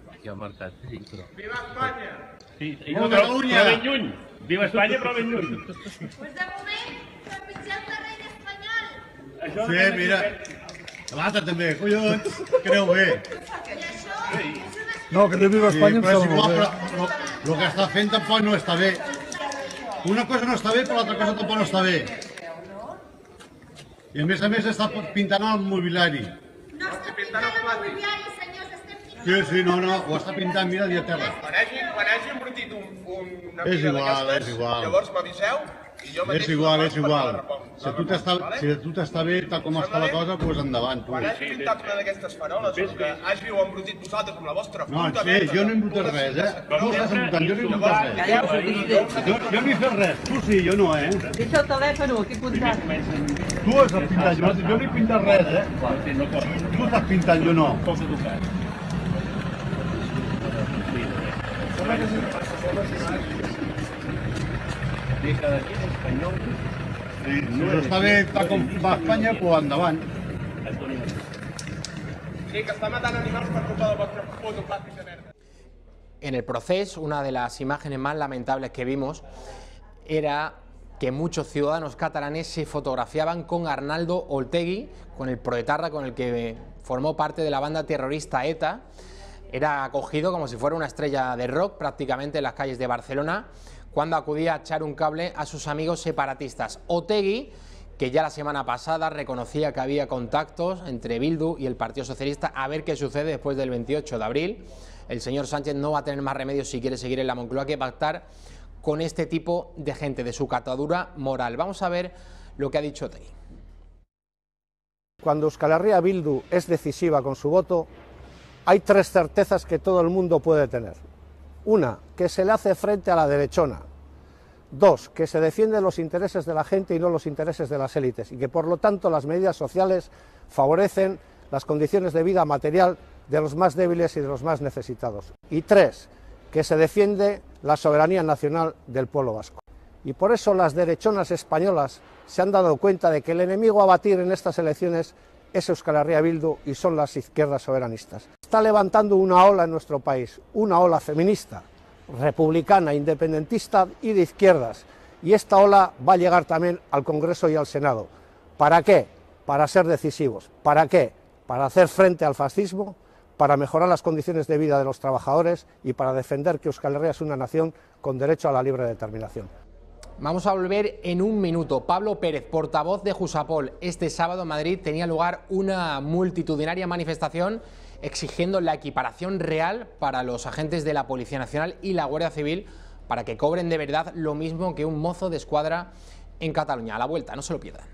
Aquí al mercat, sí, però... Viva Espanya! Sí, però ben lluny! Viva Espanya, però ben lluny! Pues de moment, trepitjar el terreny espanyol! Sí, mira, l'altre també, collons, creu bé. No, que Viva Espanya em sembla molt bé. Però el que està fent tampoc no està bé. Una cosa no està bé, però l'altra cosa tampoc no està bé. I a més està pintant el mobiliari. No està pintant el mobiliari, senyors, estem pintant... Sí, no, ho està pintant, mira, a terra. Quan hagi embrutit una És pica igual, d'aquestes, llavors m'aviseu i jo mateix... És igual. Si a tu t'està bé, tal com està la cosa, doncs endavant, tu. Quan hagi pintat una d'aquestes faroles, o que hàgiu embrutit vosaltres amb la vostra No, puta sí, jo no he embrutat res, Tu estàs embrutant, jo no he embrutat res. Jo no he fet res, tu sí, jo no, Deixa el telèfon aquí apuntat. Tu has pintat, jo no he pintat res, Tu estàs pintant, jo no. Si està bé tal com va a Espanya, doncs endavant. Sí, que està matant animals per culpa del vostre puto plàstic de merda. En el proceso, una de las imágenes más lamentables que vimos era que muchos ciudadanos catalanes se fotografiaban con Arnaldo Otegi, con el proetarra con el que formó parte de la banda terrorista ETA. Era acogido como si fuera una estrella de rock prácticamente en las calles de Barcelona cuando acudía a echar un cable a sus amigos separatistas. Otegi, que ya la semana pasada reconocía que había contactos entre Bildu y el Partido Socialista, a ver qué sucede después del 28 de abril. El señor Sánchez no va a tener más remedio, si quiere seguir en la Moncloa, que pactar con este tipo de gente, de su catadura moral. Vamos a ver lo que ha dicho Otegi. Cuando Euskal Herria Bildu es decisiva con su voto, hay tres certezas que todo el mundo puede tener. Una, que se le hace frente a la derechona. Dos, que se defienden los intereses de la gente y no los intereses de las élites, y que por lo tanto las medidas sociales favorecen las condiciones de vida material de los más débiles y de los más necesitados. Y tres, que se defiende la soberanía nacional del pueblo vasco. Y por eso las derechonas españolas se han dado cuenta de que el enemigo a batir en estas elecciones es Euskal Herria Bildu y son las izquierdas soberanistas. Está levantando una ola en nuestro país, una ola feminista, republicana, independentista y de izquierdas. Y esta ola va a llegar también al Congreso y al Senado. ¿Para qué? Para ser decisivos. ¿Para qué? Para hacer frente al fascismo, para mejorar las condiciones de vida de los trabajadores y para defender que Euskal Herria es una nación con derecho a la libre determinación. Vamos a volver en un minuto. Pablo Pérez, portavoz de Jusapol. Este sábado en Madrid tenía lugar una multitudinaria manifestación exigiendo la equiparación real para los agentes de la Policía Nacional y la Guardia Civil para que cobren de verdad lo mismo que un mozo de escuadra en Cataluña. A la vuelta, no se lo pierdan.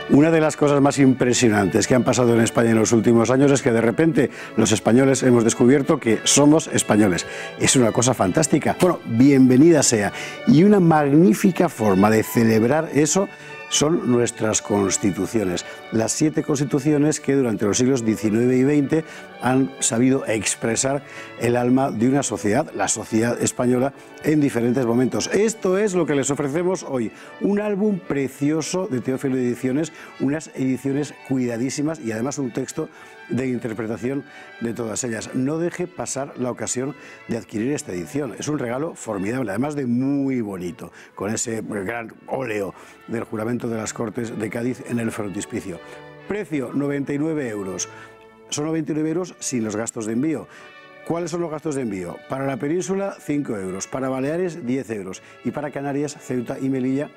Una de las cosas más impresionantes que han pasado en España en los últimos años es que de repente los españoles hemos descubierto que somos españoles. Es una cosa fantástica. Bueno, bienvenida sea. Y una magnífica forma de celebrar eso son nuestras constituciones. Las 7 constituciones que durante los siglos XIX y XX han sabido expresar el alma de una sociedad, la sociedad española, en diferentes momentos. Esto es lo que les ofrecemos hoy. Un álbum precioso de Teófilo Ediciones, unas ediciones cuidadísimas y además un texto de interpretación de todas ellas. No deje pasar la ocasión de adquirir esta edición. Es un regalo formidable, además de muy bonito, con ese gran óleo del juramento de las Cortes de Cádiz en el frontispicio. Precio, 99 euros. Son 99 euros sin los gastos de envío. ¿Cuáles son los gastos de envío? Para la península, 5 euros. Para Baleares, 10 euros. Y para Canarias, Ceuta y Melilla,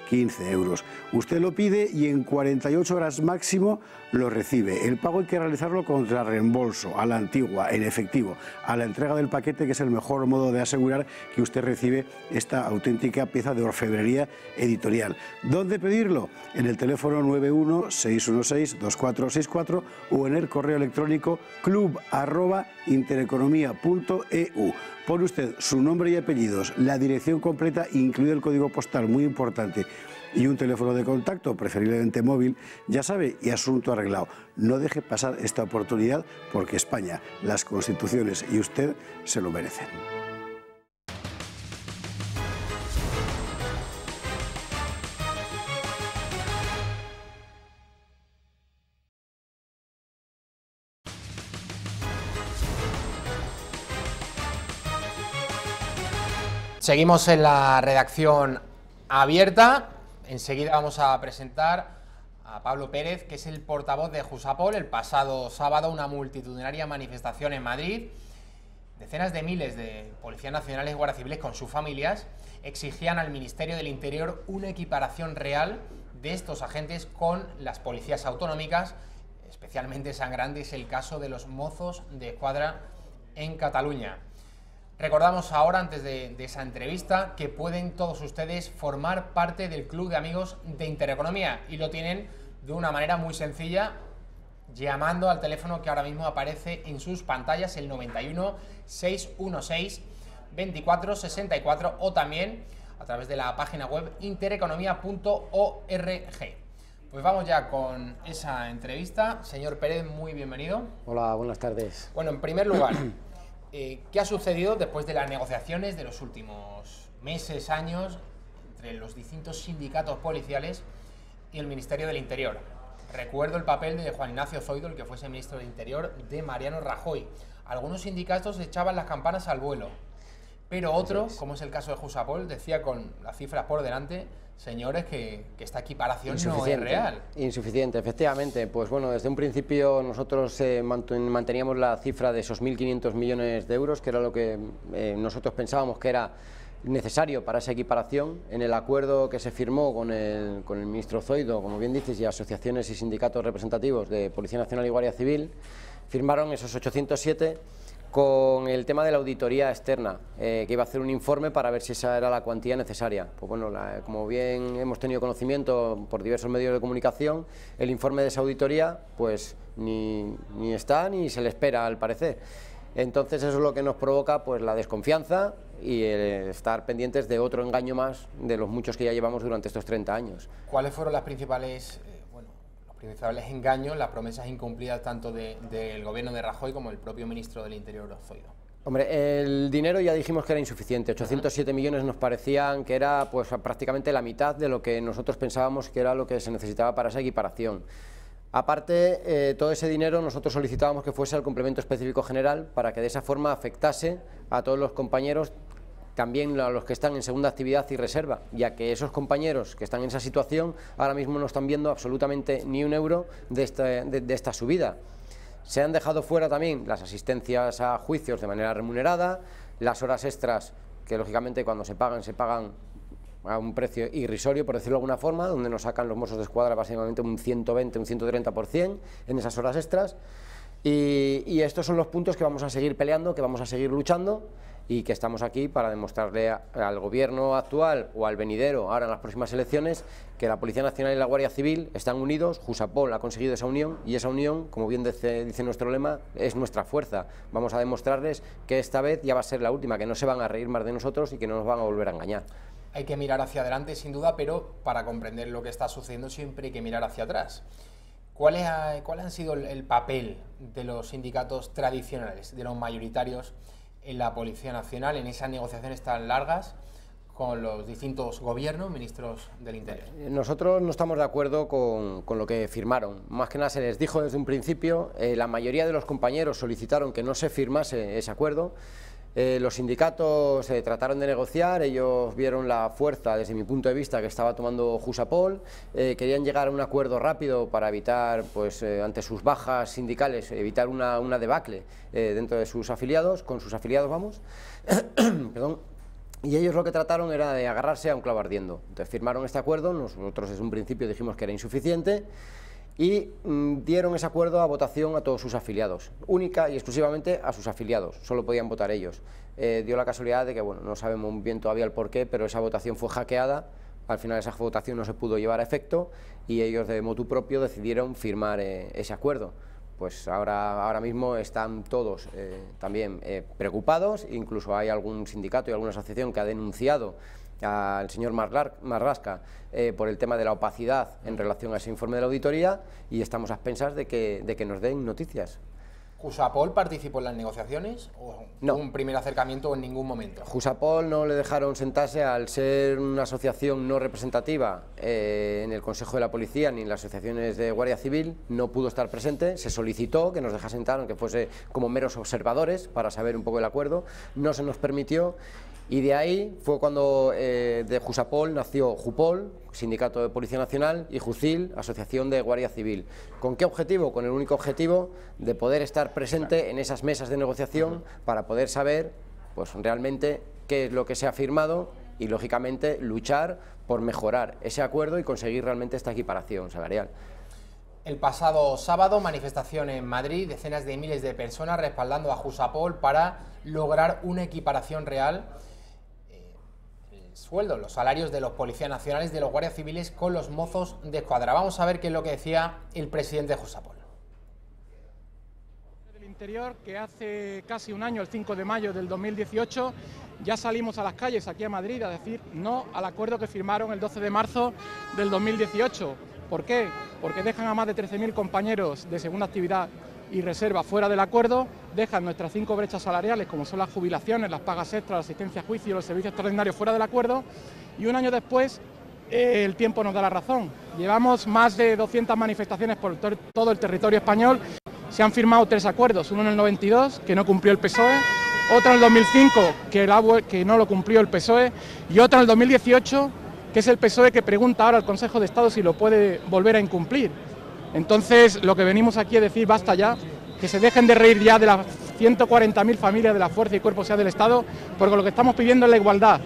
15 euros. Usted lo pide y en 48 horas máximo lo recibe. El pago hay que realizarlo contra reembolso, a la antigua, en efectivo, a la entrega del paquete, que es el mejor modo de asegurar que usted recibe esta auténtica pieza de orfebrería editorial. ¿Dónde pedirlo? En el teléfono 91-616-2464 o en el correo electrónico club@intereconomia.eu. Pone usted su nombre y apellidos, la dirección completa, incluido el código postal, muy importante, y un teléfono de contacto, preferiblemente móvil, ya sabe, y asunto arreglado. No deje pasar esta oportunidad porque España, las constituciones y usted se lo merecen. Seguimos en la redacción abierta. Enseguida vamos a presentar a Pablo Pérez, que es el portavoz de Jusapol. El pasado sábado una multitudinaria manifestación en Madrid. Decenas de miles de policías nacionales y guardias civiles con sus familias exigían al Ministerio del Interior una equiparación real de estos agentes con las policías autonómicas. Especialmente sangrante es el caso de los mozos de escuadra en Cataluña. Recordamos ahora, antes de esa entrevista, que pueden todos ustedes formar parte del Club de Amigos de Intereconomía y lo tienen de una manera muy sencilla, llamando al teléfono que ahora mismo aparece en sus pantallas, el 91 616 2464, o también a través de la página web intereconomia.org. Pues vamos ya con esa entrevista. Señor Pérez, muy bienvenido. Hola, buenas tardes. Bueno, en primer lugar, ¿qué ha sucedido después de las negociaciones de los últimos meses, años, entre los distintos sindicatos policiales y el Ministerio del Interior? Recuerdo el papel de Juan Ignacio Zoido, el que fuese ministro del Interior, de Mariano Rajoy. Algunos sindicatos echaban las campanas al vuelo, pero otros, como es el caso de Jusapol, decía con las cifras por delante, señores, que esta equiparación no es real. Insuficiente, efectivamente. Pues bueno, desde un principio nosotros manteníamos la cifra de esos 1.500 millones de euros, que era lo que nosotros pensábamos que era necesario para esa equiparación. En el acuerdo que se firmó con el ministro Zoido, como bien dices, y asociaciones y sindicatos representativos de Policía Nacional y Guardia Civil, firmaron esos 807 con el tema de la auditoría externa, que iba a hacer un informe para ver si esa era la cuantía necesaria. Pues bueno, como bien hemos tenido conocimiento por diversos medios de comunicación, el informe de esa auditoría pues ni está ni se le espera, al parecer. Entonces eso es lo que nos provoca pues la desconfianza y el estar pendientes de otro engaño más de los muchos que ya llevamos durante estos 30 años. ¿Cuáles fueron las principales engaños, las promesas incumplidas tanto del gobierno de Rajoy como del propio ministro del Interior, Zoido? Hombre, el dinero ya dijimos que era insuficiente. 807 millones nos parecían que era pues prácticamente la mitad de lo que nosotros pensábamos que era lo que se necesitaba para esa equiparación. Aparte, todo ese dinero nosotros solicitábamos que fuese al complemento específico general para que de esa forma afectase a todos los compañeros, también a los que están en segunda actividad y reserva, ya que esos compañeros que están en esa situación ahora mismo no están viendo absolutamente ni un euro de esta subida. Se han dejado fuera también las asistencias a juicios de manera remunerada, las horas extras, que lógicamente cuando se pagan a un precio irrisorio, por decirlo de alguna forma, donde nos sacan los Mossos d'Esquadra básicamente un 120, un 130% en esas horas extras. Y estos son los puntos que vamos a seguir peleando, que vamos a seguir luchando, y que estamos aquí para demostrarle al gobierno actual o al venidero, ahora en las próximas elecciones, que la Policía Nacional y la Guardia Civil están unidos. Jusapol ha conseguido esa unión, y esa unión, como bien dice nuestro lema, es nuestra fuerza. Vamos a demostrarles que esta vez ya va a ser la última, que no se van a reír más de nosotros y que no nos van a volver a engañar. Hay que mirar hacia adelante, sin duda, pero para comprender lo que está sucediendo siempre hay que mirar hacia atrás. ¿Cuál ha sido el papel de los sindicatos tradicionales, de los mayoritarios en la Policía Nacional, en esas negociaciones tan largas con los distintos gobiernos, ministros del Interior? Nosotros no estamos de acuerdo con lo que firmaron. Más que nada se les dijo desde un principio, la mayoría de los compañeros solicitaron que no se firmase ese acuerdo. Los sindicatos trataron de negociar, ellos vieron la fuerza, desde mi punto de vista, que estaba tomando Jusapol, querían llegar a un acuerdo rápido para evitar, pues, ante sus bajas sindicales, evitar una debacle dentro de sus afiliados, con sus afiliados, vamos, perdón. Y ellos lo que trataron era de agarrarse a un clavo ardiendo. Entonces firmaron este acuerdo, nosotros desde un principio dijimos que era insuficiente, y dieron ese acuerdo a votación a todos sus afiliados, única y exclusivamente a sus afiliados, solo podían votar ellos. Dio la casualidad de que, bueno, no sabemos bien todavía el porqué, pero esa votación fue hackeada, al final esa votación no se pudo llevar a efecto y ellos de motu propio decidieron firmar ese acuerdo. Pues ahora mismo están todos también preocupados, incluso hay algún sindicato y alguna asociación que ha denunciado al señor Marlaska por el tema de la opacidad en relación a ese informe de la auditoría, y estamos a expensas de que nos den noticias. ¿Jusapol participó en las negociaciones o no? ¿Un primer acercamiento en ningún momento? Jusapol no le dejaron sentarse, al ser una asociación no representativa en el Consejo de la Policía ni en las asociaciones de Guardia Civil, no pudo estar presente. Se solicitó que nos dejase sentar, aunque fuese como meros observadores, para saber un poco el acuerdo, no se nos permitió. Y de ahí fue cuando de Jusapol nació Jupol, Sindicato de Policía Nacional, y Jucil, Asociación de Guardia Civil. ¿Con qué objetivo? Con el único objetivo de poder estar presente en esas mesas de negociación para poder saber, pues, realmente qué es lo que se ha firmado y, lógicamente, luchar por mejorar ese acuerdo y conseguir realmente esta equiparación salarial. El pasado sábado, manifestación en Madrid, decenas de miles de personas respaldando a Jusapol para lograr una equiparación real. Sueldos, los salarios de los policías nacionales, de los guardias civiles con los mozos de escuadra. Vamos a ver qué es lo que decía el presidente de Jusapol. Del Interior, que hace casi un año, el 5 de mayo del 2018, ya salimos a las calles aquí a Madrid a decir no al acuerdo que firmaron el 12 de marzo del 2018. ¿Por qué? Porque dejan a más de 13.000 compañeros de segunda actividad y reserva fuera del acuerdo, dejan nuestras 5 brechas salariales, como son las jubilaciones, las pagas extras, la asistencia a juicio y los servicios extraordinarios, fuera del acuerdo, y un año después el tiempo nos da la razón. Llevamos más de 200 manifestaciones por todo el territorio español, se han firmado 3 acuerdos, uno en el 92, que no cumplió el PSOE, otro en el 2005, que no lo cumplió el PSOE, y otro en el 2018, que es el PSOE que pregunta ahora al Consejo de Estado si lo puede volver a incumplir. Entonces, lo que venimos aquí es decir, basta ya, que se dejen de reír ya de las 140.000 familias de la Fuerza y Cuerpo de Seguridad del Estado, porque lo que estamos pidiendo es la igualdad.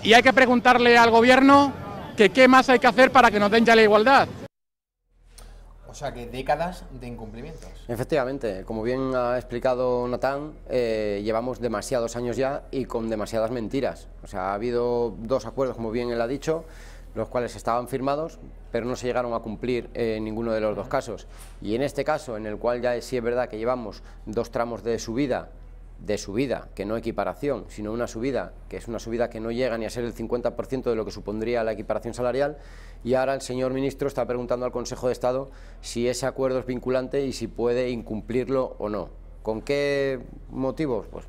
Y hay que preguntarle al Gobierno que qué más hay que hacer para que nos den ya la igualdad. O sea que décadas de incumplimientos. Efectivamente, como bien ha explicado Natán, llevamos demasiados años ya y con demasiadas mentiras. O sea, ha habido 2 acuerdos, como bien él ha dicho, los cuales estaban firmados, pero no se llegaron a cumplir en ninguno de los 2 casos. Y en este caso, en el cual ya sí es verdad que llevamos 2 tramos de subida, que no equiparación, sino una subida, que es una subida que no llega ni a ser el 50% de lo que supondría la equiparación salarial, y ahora el señor ministro está preguntando al Consejo de Estado si ese acuerdo es vinculante y si puede incumplirlo o no. ¿Con qué motivos? Pues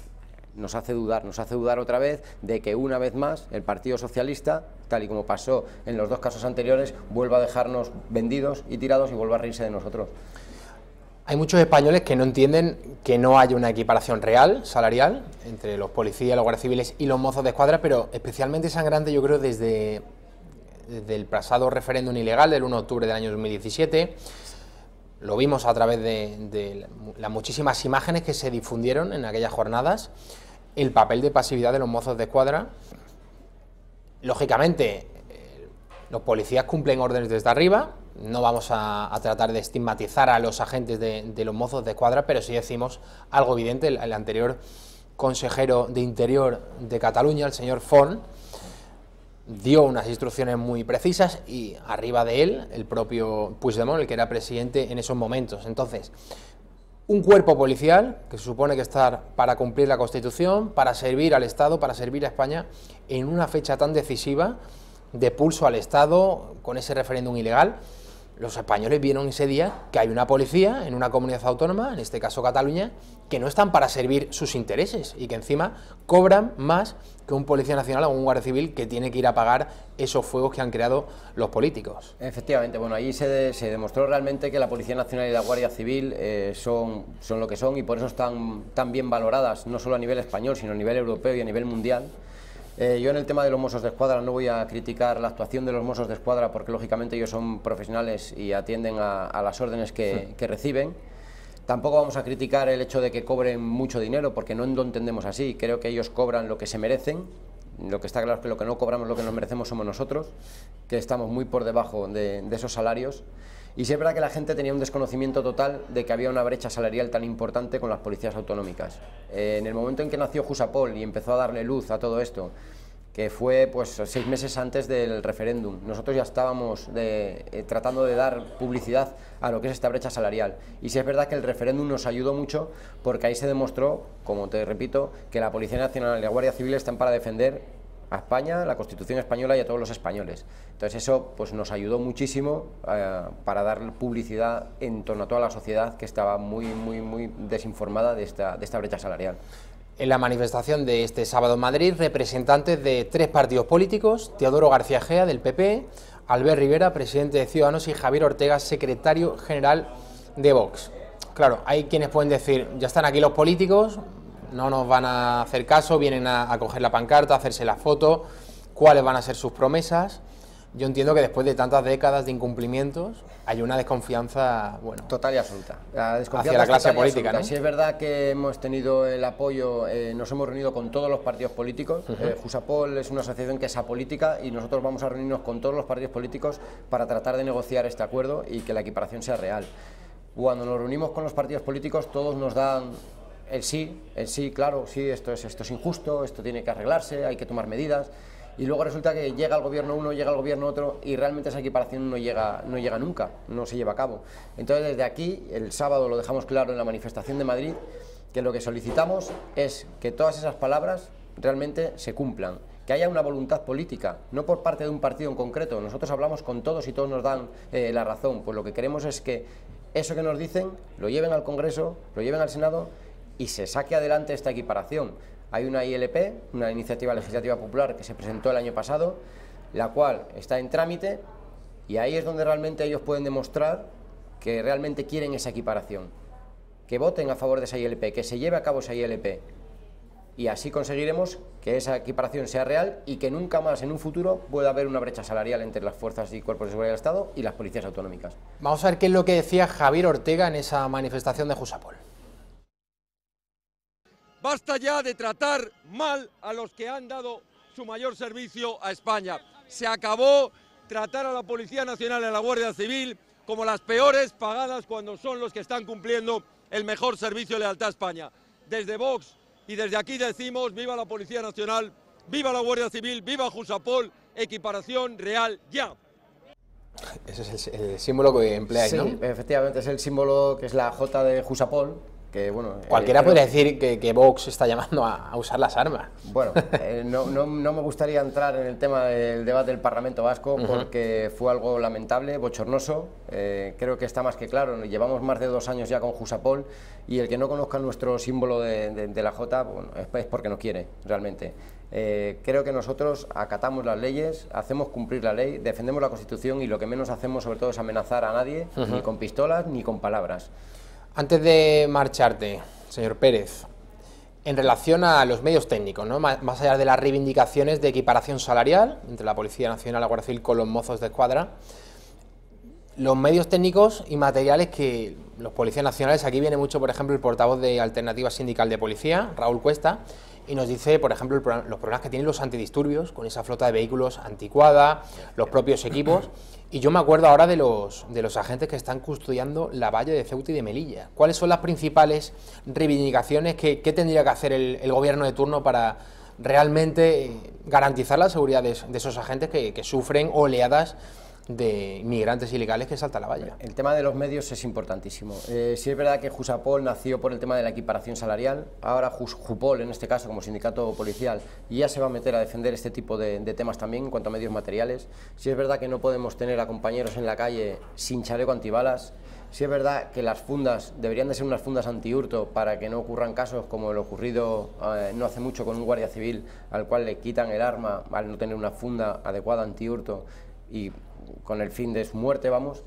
nos hace dudar otra vez de que una vez más el Partido Socialista, tal y como pasó en los 2 casos anteriores, vuelva a dejarnos vendidos y tirados y vuelva a reírse de nosotros. Hay muchos españoles que no entienden que no haya una equiparación real, salarial, entre los policías, los guardias civiles y los mozos de escuadra, pero especialmente sangrante, yo creo, desde el pasado referéndum ilegal del 1 de octubre del año 2017, lo vimos a través de las muchísimas imágenes que se difundieron en aquellas jornadas, el papel de pasividad de los mozos de escuadra. Lógicamente, los policías cumplen órdenes desde arriba, no vamos a tratar de estigmatizar a los agentes de los mozos de escuadra, pero sí decimos algo evidente. El anterior consejero de Interior de Cataluña, el señor Forn, dio unas instrucciones muy precisas y arriba de él, el propio Puigdemont, el que era presidente en esos momentos. Entonces, un cuerpo policial que se supone que está para cumplir la Constitución, para servir al Estado, para servir a España, en una fecha tan decisiva de pulso al Estado, con ese referéndum ilegal. Los españoles vieron ese día que hay una policía en una comunidad autónoma, en este caso Cataluña, que no están para servir sus intereses y que encima cobran más que un policía nacional o un guardia civil que tiene que ir a apagar esos fuegos que han creado los políticos. Efectivamente, bueno, ahí se demostró realmente que la Policía Nacional y la Guardia Civil son lo que son, y por eso están tan bien valoradas, no solo a nivel español, sino a nivel europeo y a nivel mundial. Yo en el tema de los Mossos de Escuadra no voy a criticar la actuación de los Mossos de Escuadra, porque lógicamente ellos son profesionales y atienden a las órdenes que reciben. Tampoco vamos a criticar el hecho de que cobren mucho dinero, porque no lo entendemos así. Creo que ellos cobran lo que se merecen. Lo que está claro es que lo que no cobramos, lo que nos merecemos somos nosotros, que estamos muy por debajo de esos salarios. Y sí es verdad que la gente tenía un desconocimiento total de que había una brecha salarial tan importante con las policías autonómicas. En el momento en que nació Jusapol y empezó a darle luz a todo esto, que fue pues 6 meses antes del referéndum, nosotros ya estábamos tratando de dar publicidad a lo que es esta brecha salarial. Y sí es verdad que el referéndum nos ayudó mucho, porque ahí se demostró, como te repito, que la Policía Nacional y la Guardia Civil están para defender a España, la Constitución española y a todos los españoles. Entonces eso pues nos ayudó muchísimo para dar publicidad en torno a toda la sociedad, que estaba muy desinformada de esta brecha salarial. En la manifestación de este sábado en Madrid, representantes de 3 partidos políticos: Teodoro García Gea, del PP, Albert Rivera, presidente de Ciudadanos, y Javier Ortega, secretario general de Vox. Claro, hay quienes pueden decir, ya están aquí los políticos, no nos van a hacer caso, vienen a coger la pancarta, a hacerse la foto, ¿cuáles van a ser sus promesas? Yo entiendo que después de tantas décadas de incumplimientos hay una desconfianza, bueno, total y absoluta. La desconfianza hacia la clase política, ¿no? Sí es verdad que hemos tenido el apoyo, nos hemos reunido con todos los partidos políticos. Jusapol es una asociación que es apolítica y nosotros vamos a reunirnos con todos los partidos políticos para tratar de negociar este acuerdo y que la equiparación sea real. Cuando nos reunimos con los partidos políticos, todos nos dan el sí, claro, sí, esto es injusto, esto tiene que arreglarse, hay que tomar medidas, y luego resulta que llega el gobierno uno, llega el gobierno otro, y realmente esa equiparación no llega nunca, no se lleva a cabo. Entonces desde aquí, el sábado lo dejamos claro en la manifestación de Madrid, que lo que solicitamos es que todas esas palabras realmente se cumplan, que haya una voluntad política, no por parte de un partido en concreto. Nosotros hablamos con todos y todos nos dan la razón, pues lo que queremos es que eso que nos dicen lo lleven al Congreso, lo lleven al Senado, y se saque adelante esta equiparación. Hay una ILP, una iniciativa legislativa popular, que se presentó el año pasado, la cual está en trámite, y ahí es donde realmente ellos pueden demostrar que realmente quieren esa equiparación, que voten a favor de esa ILP, que se lleve a cabo esa ILP, y así conseguiremos que esa equiparación sea real y que nunca más en un futuro pueda haber una brecha salarial entre las fuerzas y cuerpos de seguridad del Estado y las policías autonómicas. Vamos a ver qué es lo que decía Javier Ortega en esa manifestación de Jusapol. Basta ya de tratar mal a los que han dado su mayor servicio a España. Se acabó tratar a la Policía Nacional y a la Guardia Civil como las peores pagadas, cuando son los que están cumpliendo el mejor servicio de lealtad a España. Desde Vox y desde aquí decimos: viva la Policía Nacional, viva la Guardia Civil, viva Jusapol, equiparación real ya. Ese es el símbolo que empleáis, sí, ¿no? Efectivamente, es el símbolo que es la J de Jusapol. Que, bueno, cualquiera podría decir que Vox está llamando a usar las armas. Bueno, no me gustaría entrar en el tema del debate del Parlamento Vasco, porque fue algo lamentable, bochornoso. Creo que está más que claro. Llevamos más de 2 años ya con Jusapol, y el que no conozca nuestro símbolo de la J, bueno, es porque no quiere, realmente. Creo que nosotros acatamos las leyes, hacemos cumplir la ley, defendemos la Constitución, y lo que menos hacemos sobre todo es amenazar a nadie, ni con pistolas ni con palabras. Antes de marcharte, señor Pérez, en relación a los medios técnicos, ¿no? Más allá de las reivindicaciones de equiparación salarial entre la Policía Nacional y la Guardia Civil con los mozos de escuadra, Los medios técnicos y materiales que los policías nacionales, aquí viene mucho, por ejemplo, el portavoz de Alternativa Sindical de Policía, Raúl Cuesta, y nos dice, por ejemplo, los problemas que tienen los antidisturbios, con esa flota de vehículos anticuada, los propios equipos. Y yo me acuerdo ahora de los agentes que están custodiando la valla de Ceuta y de Melilla. ¿Cuáles son las principales reivindicaciones que tendría que hacer el gobierno de turno para realmente garantizar la seguridad de esos agentes que sufren oleadas de inmigrantes ilegales que saltan la valla? El tema de los medios es importantísimo. Sí es verdad que Jusapol nació por el tema de la equiparación salarial, ahora Jupol, en este caso como sindicato policial, ya se va a meter a defender este tipo de temas también en cuanto a medios materiales. Sí es verdad que no podemos tener a compañeros en la calle sin chaleco antibalas. Sí es verdad que las fundas deberían de ser unas fundas antihurto para que no ocurran casos como lo ocurrido no hace mucho con un guardia civil al cual le quitan el arma al no tener una funda adecuada antihurto y con el fin de su muerte, vamos.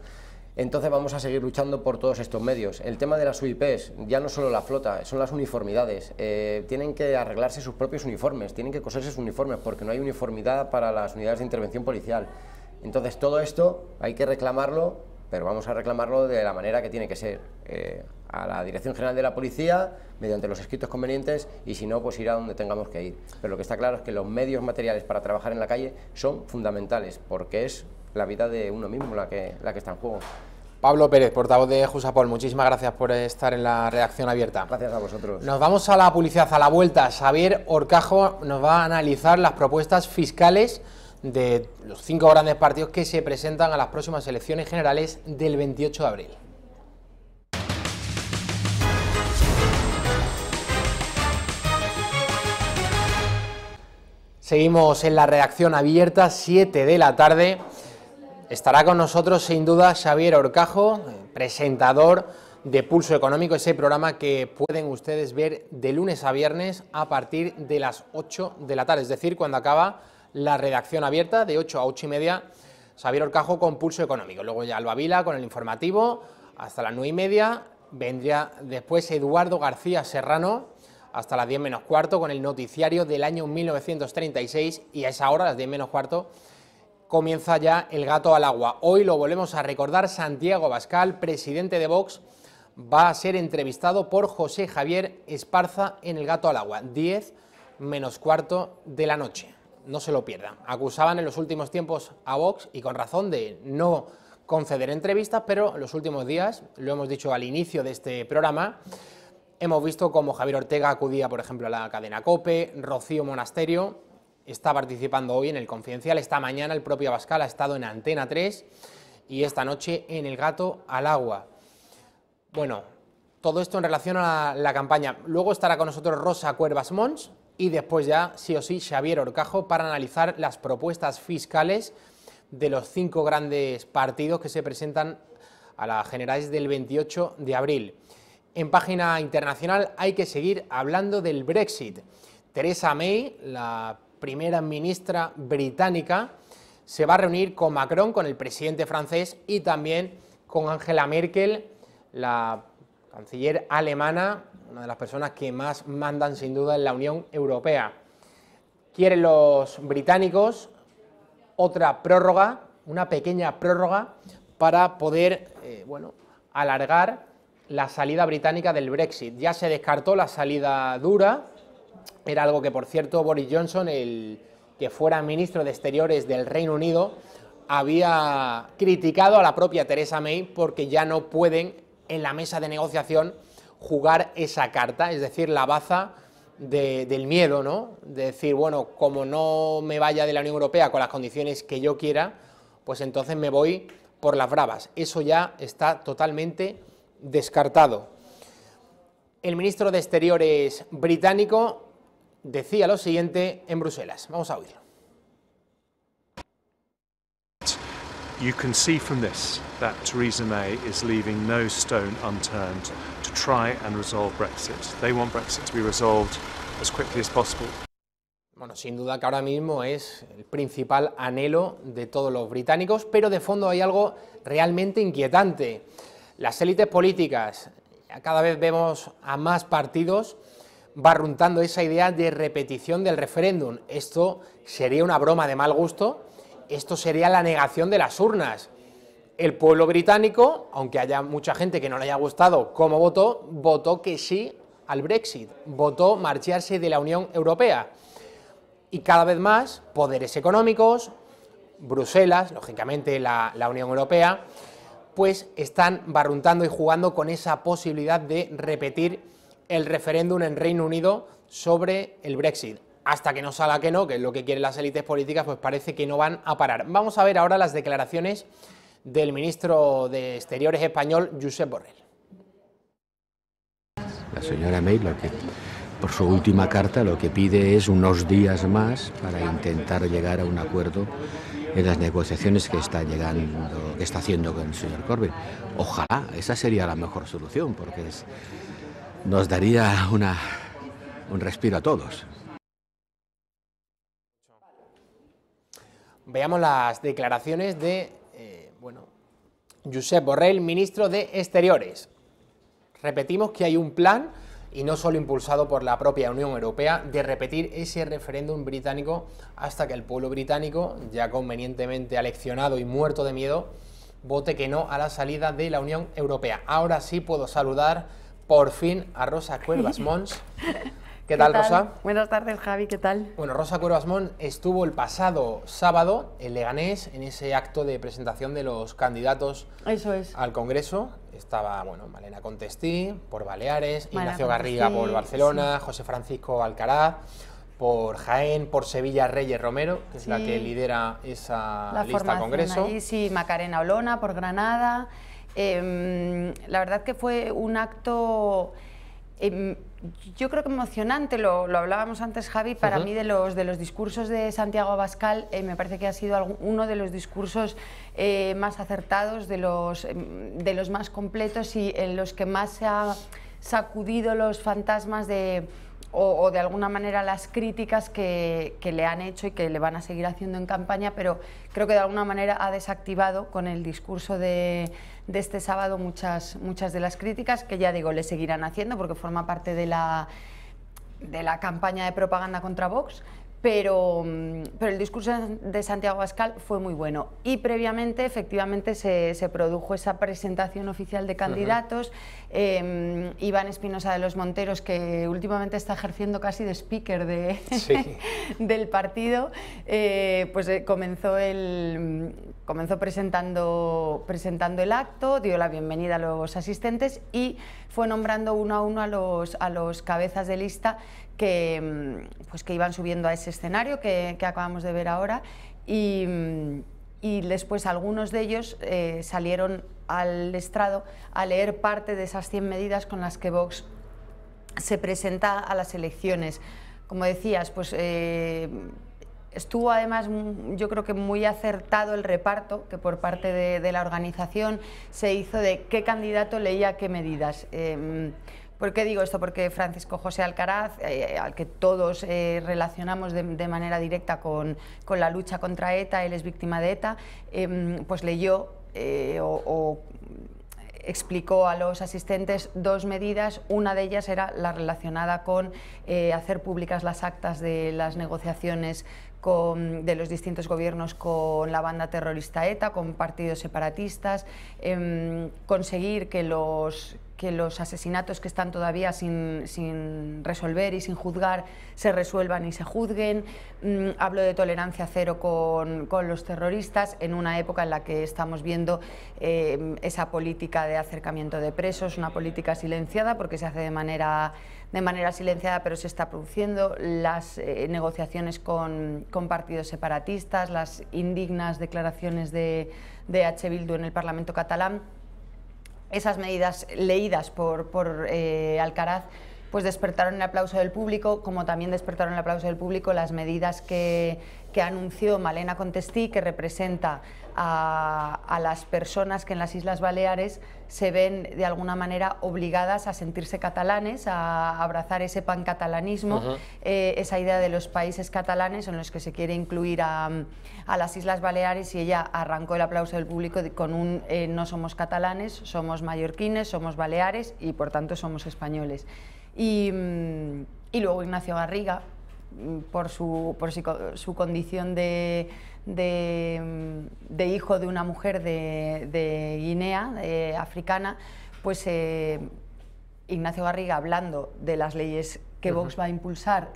Entonces vamos a seguir luchando por todos estos medios. El tema de las UIPs, ya no solo la flota, son las uniformidades. Tienen que arreglarse sus propios uniformes, tienen que coserse sus uniformes, porque no hay uniformidad para las unidades de intervención policial. Entonces todo esto hay que reclamarlo, pero vamos a reclamarlo de la manera que tiene que ser. A la Dirección General de la Policía, mediante los escritos convenientes, y si no, pues ir a donde tengamos que ir. Pero lo que está claro es que los medios materiales para trabajar en la calle son fundamentales, porque es la vida de uno mismo la que está en juego. Pablo Pérez, portavoz de Jusapol, muchísimas gracias por estar en la redacción abierta. Gracias a vosotros. Nos vamos a la publicidad, a la vuelta. Xavier Horcajo nos va a analizar las propuestas fiscales de los 5 grandes partidos que se presentan a las próximas elecciones generales del 28 de abril. Seguimos en la redacción abierta, 7 de la tarde. Estará con nosotros sin duda Xavier Horcajo, presentador de Pulso Económico, ese programa que pueden ustedes ver de lunes a viernes a partir de las 8 de la tarde, es decir, cuando acaba la redacción abierta de 8 a 8 y media, Xavier Horcajo con Pulso Económico. Luego ya Alba Vila con el informativo hasta las 9 y media, vendría después Eduardo García Serrano hasta las 10 menos cuarto con el noticiario del año 1936 y a esa hora, a las 10 menos cuarto, comienza ya El gato al agua. Hoy lo volvemos a recordar, Santiago Abascal, presidente de Vox, va a ser entrevistado por José Javier Esparza en El gato al agua, 10 menos cuarto de la noche. No se lo pierdan. Acusaban en los últimos tiempos a Vox, y con razón, de no conceder entrevistas, pero en los últimos días, lo hemos dicho al inicio de este programa, hemos visto cómo Javier Ortega acudía, por ejemplo, a la cadena COPE, Rocío Monasterio está participando hoy en El Confidencial, esta mañana el propio Abascal ha estado en Antena 3 y esta noche en El gato al agua. Bueno, todo esto en relación a la campaña. Luego estará con nosotros Rosa Cuervas Mons y después ya, sí o sí, Xavier Horcajo para analizar las propuestas fiscales de los 5 grandes partidos que se presentan a las generales del 28 de abril. En página internacional hay que seguir hablando del Brexit. Theresa May, la primera ministra británica, se va a reunir con Macron, con el presidente francés, y también con Angela Merkel, la canciller alemana, una de las personas que más mandan sin duda en la Unión Europea. Quieren los británicos otra prórroga, una pequeña prórroga, para poder alargar la salida británica del Brexit. Ya se descartó la salida dura, era algo que, por cierto, Boris Johnson, el que fuera ministro de Exteriores del Reino Unido, había criticado a la propia Theresa May porque ya no pueden en la mesa de negociación jugar esa carta, es decir, la baza del miedo, ¿no? De decir, bueno, como no me vaya de la Unión Europea con las condiciones que yo quiera, pues entonces me voy por las bravas. Eso ya está totalmente descartado. El ministro de Exteriores británico decía lo siguiente en Bruselas. Vamos a oírlo. You can see from this that Theresa May is leaving no stone unturned to try and resolve Brexit. They want Brexit to be resolved as quickly as possible. Bueno, sin duda que ahora mismo es el principal anhelo de todos los británicos, pero de fondo hay algo realmente inquietante. Las élites políticas, cada vez vemos a más partidos barruntando esa idea de repetición del referéndum. Esto sería una broma de mal gusto, esto sería la negación de las urnas. El pueblo británico, aunque haya mucha gente que no le haya gustado cómo votó, votó que sí al Brexit, votó marcharse de la Unión Europea. Y cada vez más poderes económicos, Bruselas, lógicamente la Unión Europea, pues están barruntando y jugando con esa posibilidad de repetir el referéndum en Reino Unido sobre el Brexit. Hasta que no salga que no, que es lo que quieren las élites políticas, pues parece que no van a parar. Vamos a ver ahora las declaraciones del ministro de Exteriores español, Josep Borrell. La señora May, por su última carta, lo que pide es unos días más para intentar llegar a un acuerdo en las negociaciones que está haciendo con el señor Corbyn. Ojalá, esa sería la mejor solución, porque nos daría un respiro a todos. Veamos las declaraciones de Josep Borrell, ministro de Exteriores. Repetimos que hay un plan, y no solo impulsado por la propia Unión Europea, de repetir ese referéndum británico hasta que el pueblo británico, ya convenientemente aleccionado y muerto de miedo, vote que no a la salida de la Unión Europea. Ahora sí puedo saludar por fin a Rosa Cuervas Mons. ¿Qué tal, Rosa? Buenas tardes, Javi, ¿qué tal? Bueno, Rosa Cuervas Mons estuvo el pasado sábado en Leganés en ese acto de presentación de los candidatos al Congreso. Estaba, Malena Contestí por Baleares, Ignacio Garriga por Barcelona, José Francisco Alcaraz por Jaén, por Sevilla Reyes Romero, que es la que lidera esa lista al Congreso. Allí, sí, Macarena Olona por Granada. La verdad que fue un acto... yo creo que emocionante, lo hablábamos antes, Javi, para mí de los discursos de Santiago Abascal, me parece que ha sido uno de los discursos más acertados, de los más completos y en los que más se ha sacudido los fantasmas o de alguna manera las críticas que le han hecho y que le van a seguir haciendo en campaña, pero creo que de alguna manera ha desactivado con el discurso de este sábado muchas de las críticas que, ya digo, le seguirán haciendo porque forma parte de la campaña de propaganda contra Vox. Pero el discurso de Santiago Abascal fue muy bueno y previamente efectivamente se produjo esa presentación oficial de candidatos. Iván Espinosa de los Monteros, que últimamente está ejerciendo casi de speaker del partido, comenzó presentando el acto, dio la bienvenida a los asistentes y fue nombrando uno a uno a los cabezas de lista que iban subiendo a ese escenario que acabamos de ver ahora y después algunos de ellos salieron al estrado a leer parte de esas 100 medidas con las que Vox se presenta a las elecciones. Como decías, estuvo además, yo creo que muy acertado el reparto que por parte de la organización se hizo de qué candidato leía qué medidas. ¿Por qué digo esto? Porque Francisco José Alcaraz, al que todos relacionamos de manera directa con la lucha contra ETA, él es víctima de ETA, leyó o explicó a los asistentes dos medidas. Una de ellas era la relacionada con hacer públicas las actas de las negociaciones de los distintos gobiernos con la banda terrorista ETA, con partidos separatistas, conseguir que los asesinatos que están todavía sin resolver y sin juzgar se resuelvan y se juzguen. Hablo de tolerancia cero con los terroristas en una época en la que estamos viendo esa política de acercamiento de presos, una política silenciada porque se hace de manera silenciada, pero se está produciendo, las negociaciones con partidos separatistas, las indignas declaraciones de H. Bildu en el Parlamento catalán. Esas medidas leídas por Alcaraz despertaron el aplauso del público, como también despertaron el aplauso del público las medidas que anunció Malena Contestí, que representa a las personas que en las Islas Baleares se ven de alguna manera obligadas a sentirse catalanes, a abrazar ese pancatalanismo, esa idea de los países catalanes en los que se quiere incluir a las Islas Baleares, y ella arrancó el aplauso del público con un no somos catalanes, somos mallorquines, somos baleares y por tanto somos españoles. Y luego Ignacio Garriga, por su condición de hijo de una mujer de Guinea, africana, pues Ignacio Garriga, hablando de las leyes que Vox va a impulsar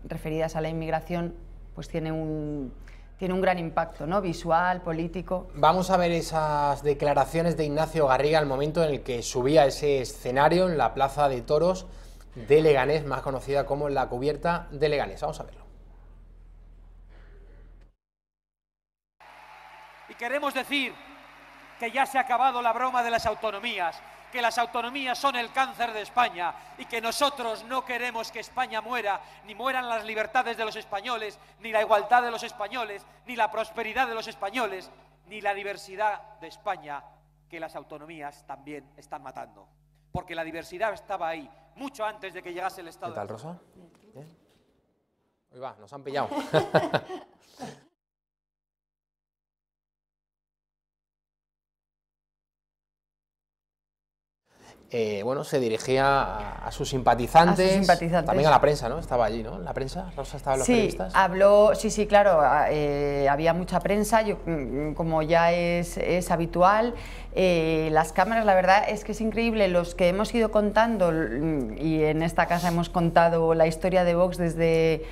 referidas a la inmigración, pues tiene un gran impacto, ¿no? Visual, político. Vamos a ver esas declaraciones de Ignacio Garriga al momento en el que subía a ese escenario en la Plaza de Toros de Leganés, más conocida como la Cubierta de Leganés. Vamos a verlo. Y queremos decir que ya se ha acabado la broma de las autonomías, que las autonomías son el cáncer de España y que nosotros no queremos que España muera, ni mueran las libertades de los españoles, ni la igualdad de los españoles, ni la prosperidad de los españoles, ni la diversidad de España, que las autonomías también están matando. Porque la diversidad estaba ahí mucho antes de que llegase el Estado. ¿Qué tal, Rosa? ¿Bien? Uy, va, nos han pillado. Bueno, se dirigía a sus simpatizantes, también a la prensa, ¿no? Estaba allí, ¿no? ¿La prensa? ¿Rosa estaba en los periodistas? Habló, sí, claro, había mucha prensa, como ya es habitual. Las cámaras, la verdad es que es increíble, los que hemos ido contando, y en esta casa hemos contado la historia de Vox desde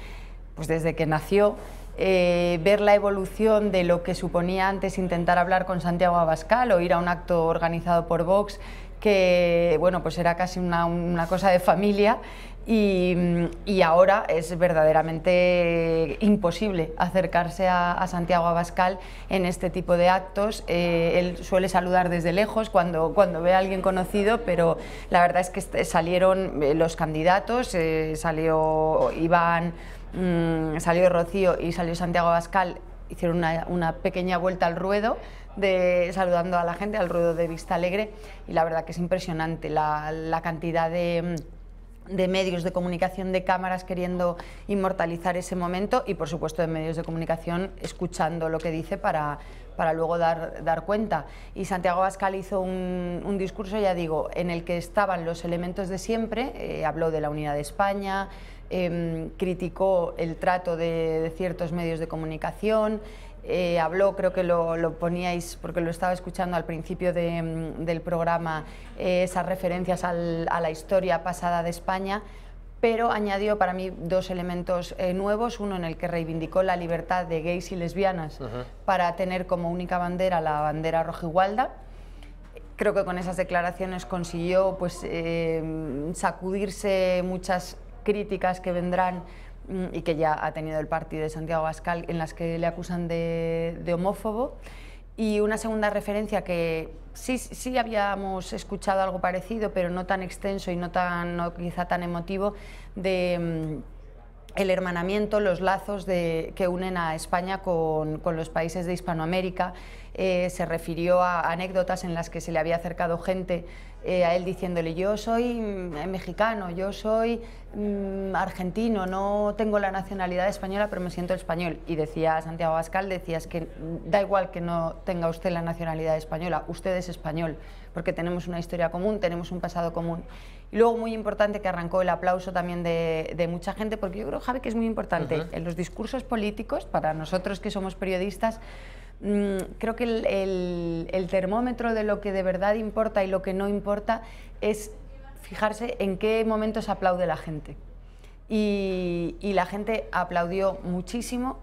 que nació, ver la evolución de lo que suponía antes intentar hablar con Santiago Abascal o ir a un acto organizado por Vox, que bueno, pues era casi una cosa de familia, y ahora es verdaderamente imposible acercarse a Santiago Abascal en este tipo de actos. Él suele saludar desde lejos cuando ve a alguien conocido, pero la verdad es que salieron los candidatos, salió Iván, salió Rocío y salió Santiago Abascal, hicieron una pequeña vuelta al ruedo, saludando a la gente, al ruedo de Vista Alegre, y la verdad que es impresionante la cantidad de medios de comunicación, de cámaras queriendo inmortalizar ese momento, y por supuesto de medios de comunicación escuchando lo que dice para luego dar cuenta. Y Santiago Abascal hizo un discurso, ya digo, en el que estaban los elementos de siempre, habló de la unidad de España, criticó el trato de ciertos medios de comunicación, habló, creo que lo poníais porque lo estaba escuchando al principio del programa, esas referencias a la historia pasada de España, pero añadió para mí dos elementos nuevos, uno en el que reivindicó la libertad de gays y lesbianas para tener como única bandera la bandera rojigualda. Creo que con esas declaraciones consiguió pues, sacudirse muchas críticas que vendrán y que ya ha tenido el partido de Santiago Abascal, en las que le acusan de homófobo. Y una segunda referencia que sí habíamos escuchado algo parecido, pero no tan extenso y no quizá tan emotivo, de el hermanamiento, los lazos que unen a España con los países de Hispanoamérica. Se refirió a anécdotas en las que se le había acercado gente a él diciéndole: yo soy mexicano, yo soy argentino, no tengo la nacionalidad española, pero me siento español. Y decía Santiago Abascal, decías que da igual que no tenga usted la nacionalidad española, usted es español, porque tenemos una historia común, tenemos un pasado común. Y luego, muy importante, que arrancó el aplauso también de mucha gente, porque yo creo, Javi, que es muy importante en los discursos políticos, para nosotros que somos periodistas. Creo que el termómetro de lo que de verdad importa y lo que no importa es fijarse en qué momentos aplaude la gente. Y la gente aplaudió muchísimo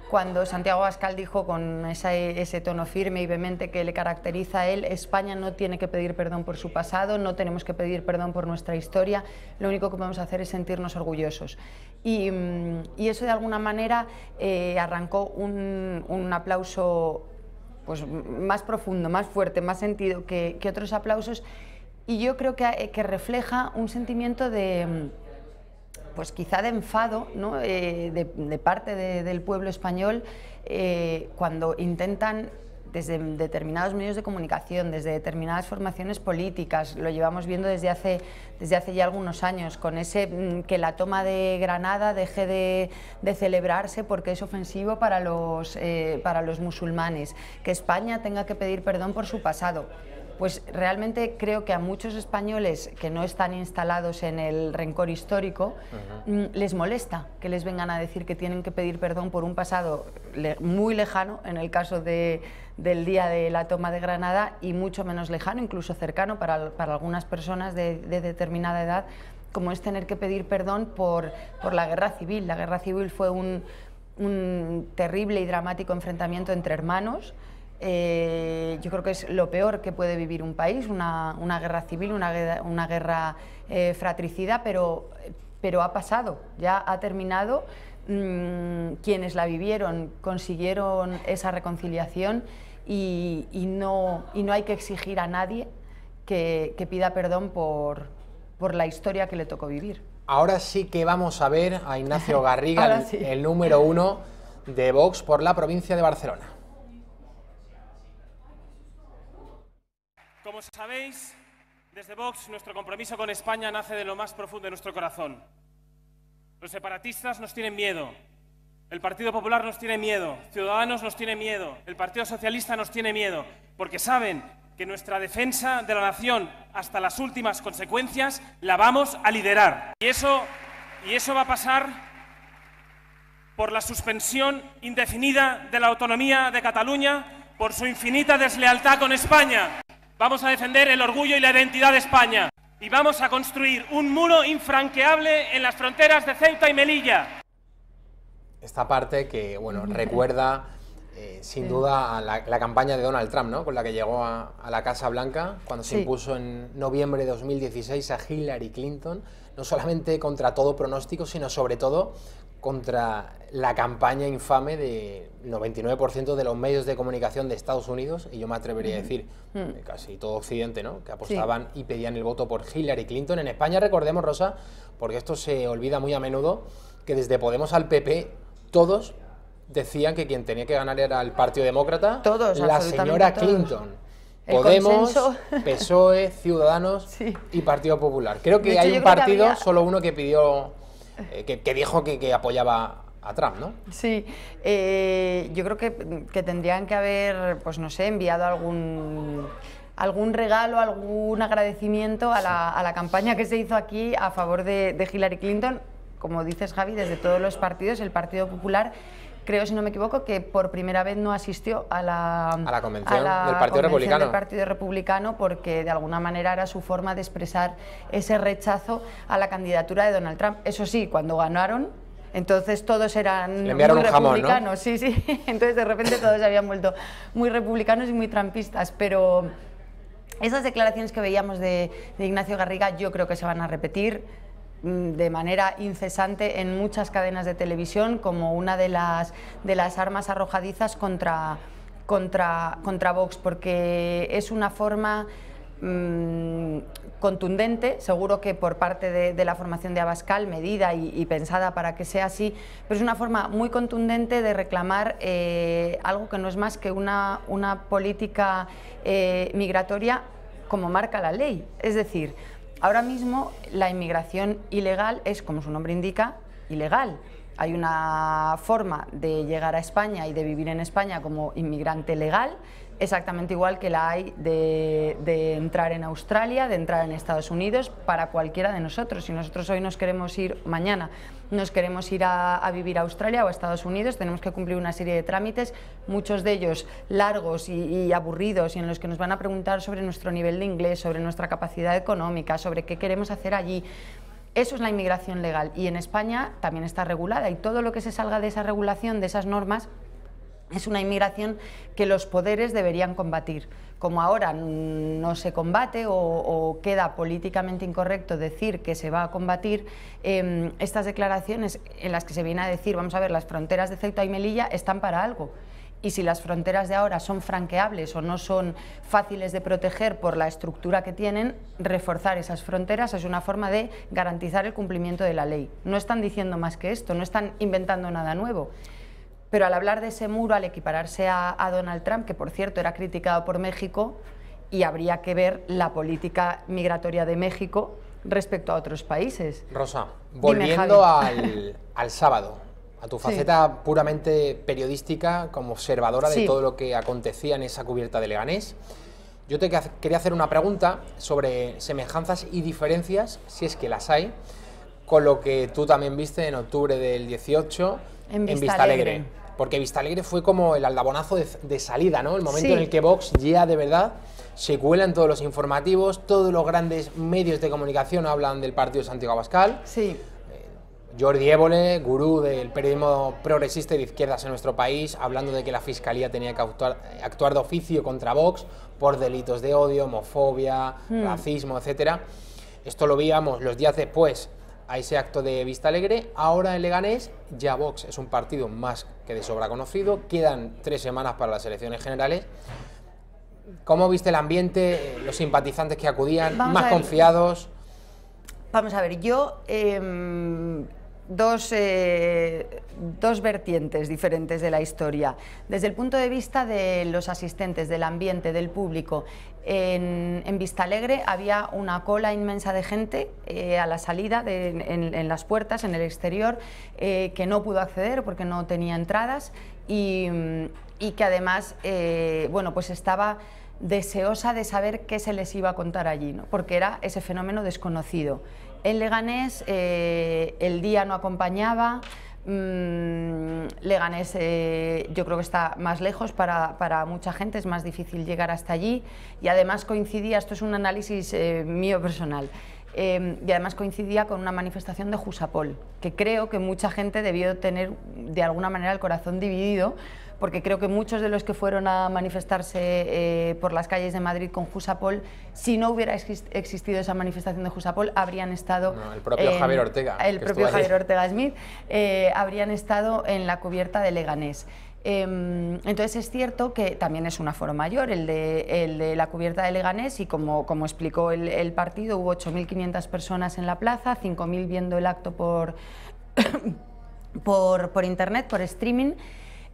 cuando Santiago Abascal dijo con ese tono firme y vehemente que le caracteriza a él: España no tiene que pedir perdón por su pasado, no tenemos que pedir perdón por nuestra historia, lo único que podemos hacer es sentirnos orgullosos. Y eso de alguna manera arrancó un aplauso pues, más profundo, más fuerte, más sentido que otros aplausos, y yo creo que refleja un sentimiento de... pues quizá de enfado, ¿no? de parte del pueblo español, cuando intentan, desde determinados medios de comunicación, desde determinadas formaciones políticas, lo llevamos viendo desde hace ya algunos años, con que la toma de Granada deje de celebrarse porque es ofensivo para los musulmanes, que España tenga que pedir perdón por su pasado. pues realmente creo que a muchos españoles que no están instalados en el rencor histórico les molesta que les vengan a decir que tienen que pedir perdón por un pasado muy lejano, en el caso del día de la toma de Granada, y mucho menos lejano, incluso cercano para algunas personas de determinada edad, como es tener que pedir perdón por la guerra civil. La guerra civil fue un terrible y dramático enfrentamiento entre hermanos. Yo creo que es lo peor que puede vivir un país, una guerra civil, una guerra fratricida, pero ha pasado, ya ha terminado. Quienes la vivieron consiguieron esa reconciliación y no hay que exigir a nadie que pida perdón por la historia que le tocó vivir. Ahora sí que vamos a ver a Ignacio Garriga, el número 1 de Vox por la provincia de Barcelona. Como sabéis, desde Vox nuestro compromiso con España nace de lo más profundo de nuestro corazón. Los separatistas nos tienen miedo, el Partido Popular nos tiene miedo, Ciudadanos nos tiene miedo, el Partido Socialista nos tiene miedo, porque saben que nuestra defensa de la nación hasta las últimas consecuencias la vamos a liderar. Y eso va a pasar por la suspensión indefinida de la autonomía de Cataluña, por su infinita deslealtad con España. Vamos a defender el orgullo y la identidad de España y vamos a construir un muro infranqueable en las fronteras de Ceuta y Melilla. Esta parte que, bueno, recuerda sin duda a la campaña de Donald Trump, ¿no? Con la que llegó a la Casa Blanca cuando se impuso en noviembre de 2016 a Hillary Clinton, no solamente contra todo pronóstico, sino sobre todo contra la campaña infame del 99% de los medios de comunicación de Estados Unidos, y yo me atrevería a decir casi todo Occidente, ¿no? Que apostaban y pedían el voto por Hillary Clinton. En España, recordemos, Rosa, porque esto se olvida muy a menudo, que desde Podemos al PP todos decían que quien tenía que ganar era el Partido Demócrata, la señora Clinton. Podemos, PSOE, Ciudadanos y Partido Popular. Creo que hay un partido, solo uno que pidió, que dijo que apoyaba a Trump, ¿no? Sí, yo creo que tendrían que haber, pues no sé, enviado algún regalo, algún agradecimiento a la campaña que se hizo aquí a favor de Hillary Clinton. Como dices, Javi, desde todos los partidos, el Partido Popular, creo, si no me equivoco, que por primera vez no asistió a la convención del Partido Republicano, porque de alguna manera era su forma de expresar ese rechazo a la candidatura de Donald Trump. Eso sí, cuando ganaron, entonces todos eran muy republicanos, jamón, ¿no? Sí, entonces de repente todos se habían vuelto muy republicanos y muy trumpistas, pero esas declaraciones que veíamos de Ignacio Garriga yo creo que se van a repetir de manera incesante en muchas cadenas de televisión como una de las armas arrojadizas contra Vox, porque es una forma contundente, seguro que por parte de la formación de Abascal, medida y pensada para que sea así, pero es una forma muy contundente de reclamar algo que no es más que una política migratoria como marca la ley. Es decir, ahora mismo la inmigración ilegal es, como su nombre indica, ilegal. Hay una forma de llegar a España y de vivir en España como inmigrante legal, exactamente igual que la hay de entrar en Australia, de entrar en Estados Unidos, para cualquiera de nosotros. Si nosotros hoy nos queremos ir, mañana nos queremos ir a vivir a Australia o a Estados Unidos, tenemos que cumplir una serie de trámites, muchos de ellos largos y aburridos, y en los que nos van a preguntar sobre nuestro nivel de inglés, sobre nuestra capacidad económica, sobre qué queremos hacer allí. Eso es la inmigración legal, y en España también está regulada, y todo lo que se salga de esa regulación, de esas normas, es una inmigración que los poderes deberían combatir. Como ahora no se combate o queda políticamente incorrecto decir que se va a combatir, estas declaraciones en las que se viene a decir, vamos a ver, las fronteras de Ceuta y Melilla están para algo. Y si las fronteras de ahora son franqueables o no son fáciles de proteger por la estructura que tienen, reforzar esas fronteras es una forma de garantizar el cumplimiento de la ley. No están diciendo más que esto, no están inventando nada nuevo. Pero al hablar de ese muro, al equipararse a Donald Trump, que por cierto era criticado por México, y habría que ver la política migratoria de México respecto a otros países. Rosa, volviendo al sábado, a tu faceta puramente periodística, como observadora de todo lo que acontecía en esa cubierta de Leganés, Yo te quería hacer una pregunta sobre semejanzas y diferencias, si es que las hay, con lo que tú también viste en octubre del 18 en Vistalegre. Porque Vistalegre fue como el aldabonazo de salida, ¿no? El momento en el que Vox ya de verdad se cuela en todos los informativos, todos los grandes medios de comunicación hablan del partido de Santiago Abascal. Sí. Jordi Évole, gurú del periodismo progresista y de izquierdas en nuestro país, hablando de que la Fiscalía tenía que actuar de oficio contra Vox por delitos de odio, homofobia, racismo, etcétera. Esto lo veíamos los días después a ese acto de Vistalegre. Ahora en Leganés ya Vox es un partido más que de sobra conocido, quedan 3 semanas para las elecciones generales. ¿Cómo viste el ambiente, los simpatizantes que acudían, más confiados? Vamos a ver, yo dos vertientes diferentes de la historia. Desde el punto de vista de los asistentes, del ambiente, del público, en Vistalegre había una cola inmensa de gente a la salida, en las puertas, en el exterior, que no pudo acceder porque no tenía entradas y que además bueno, pues estaba deseosa de saber qué se les iba a contar allí, ¿no? Porque era ese fenómeno desconocido. En Leganés el día no acompañaba, Leganés yo creo que está más lejos para mucha gente, es más difícil llegar hasta allí y además coincidía, esto es un análisis mío personal, y además coincidía con una manifestación de Jusapol, que creo que mucha gente debió tener de alguna manera el corazón dividido, porque creo que muchos de los que fueron a manifestarse por las calles de Madrid con Jusapol, si no hubiera existido esa manifestación de Jusapol, habrían estado... No, el propio Javier Ortega. El propio Javier Ortega Smith, habrían estado en la cubierta de Leganés. Entonces es cierto que también es un aforo mayor el de la cubierta de Leganés y como explicó el partido, hubo 8.500 personas en la plaza, 5.000 viendo el acto por internet, por streaming,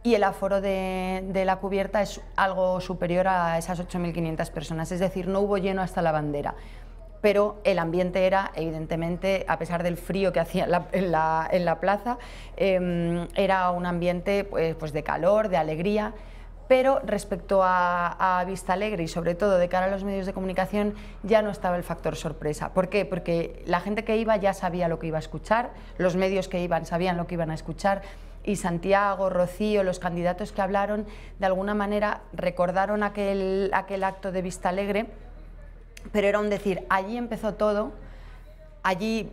y el aforo de la cubierta es algo superior a esas 8.500 personas, es decir, no hubo lleno hasta la bandera. Pero el ambiente era, evidentemente, a pesar del frío que hacía en la plaza, era un ambiente pues de calor, de alegría, pero respecto a Vistalegre y sobre todo de cara a los medios de comunicación ya no estaba el factor sorpresa. ¿Por qué? Porque la gente que iba ya sabía lo que iba a escuchar, los medios que iban sabían lo que iban a escuchar, y Santiago, Rocío, los candidatos que hablaron, de alguna manera recordaron aquel acto de Vistalegre, pero era un decir, allí empezó todo, allí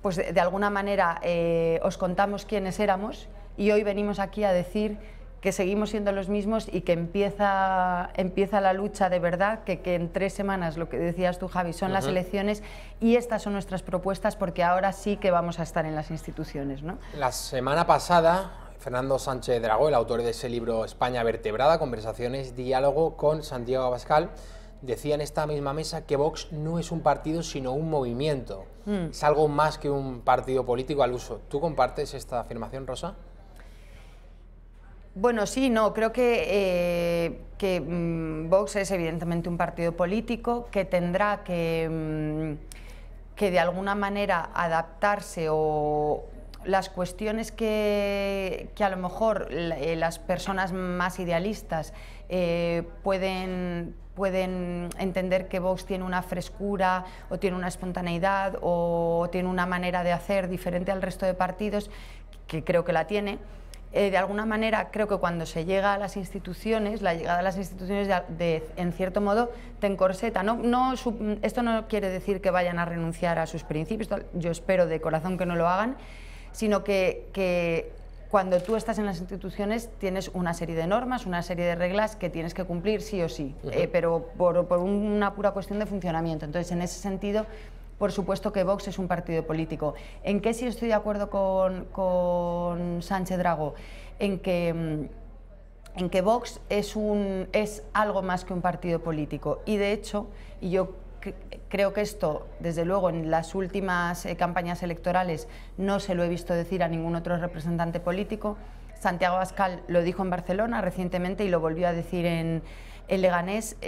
pues de alguna manera os contamos quiénes éramos y hoy venimos aquí a decir que seguimos siendo los mismos y que empieza la lucha de verdad, que en 3 semanas, lo que decías tú, Javi, son las elecciones y estas son nuestras propuestas porque ahora sí que vamos a estar en las instituciones, ¿no? La semana pasada, Fernando Sánchez Dragó, el autor de ese libro España vertebrada, conversaciones, diálogo con Santiago Abascal, decía en esta misma mesa que Vox no es un partido sino un movimiento, es algo más que un partido político al uso. ¿Tú compartes esta afirmación, Rosa? Bueno, sí, no, creo que Vox es evidentemente un partido político que tendrá que de alguna manera adaptarse o las cuestiones que a lo mejor las personas más idealistas pueden entender que Vox tiene una frescura o tiene una espontaneidad o tiene una manera de hacer diferente al resto de partidos, que creo que la tiene. De alguna manera creo que cuando se llega a las instituciones, la llegada a las instituciones en cierto modo te encorseta. Esto no quiere decir que vayan a renunciar a sus principios, yo espero de corazón que no lo hagan, sino que cuando tú estás en las instituciones tienes una serie de normas, una serie de reglas que tienes que cumplir sí o sí, pero por una pura cuestión de funcionamiento. Entonces, en ese sentido, por supuesto que Vox es un partido político. ¿En qué sí estoy de acuerdo con Sánchez Dragó? En que Vox es algo más que un partido político. Y de hecho, y yo creo que esto, desde luego, en las últimas campañas electorales no se lo he visto decir a ningún otro representante político. Santiago Abascal lo dijo en Barcelona recientemente y lo volvió a decir en Leganés.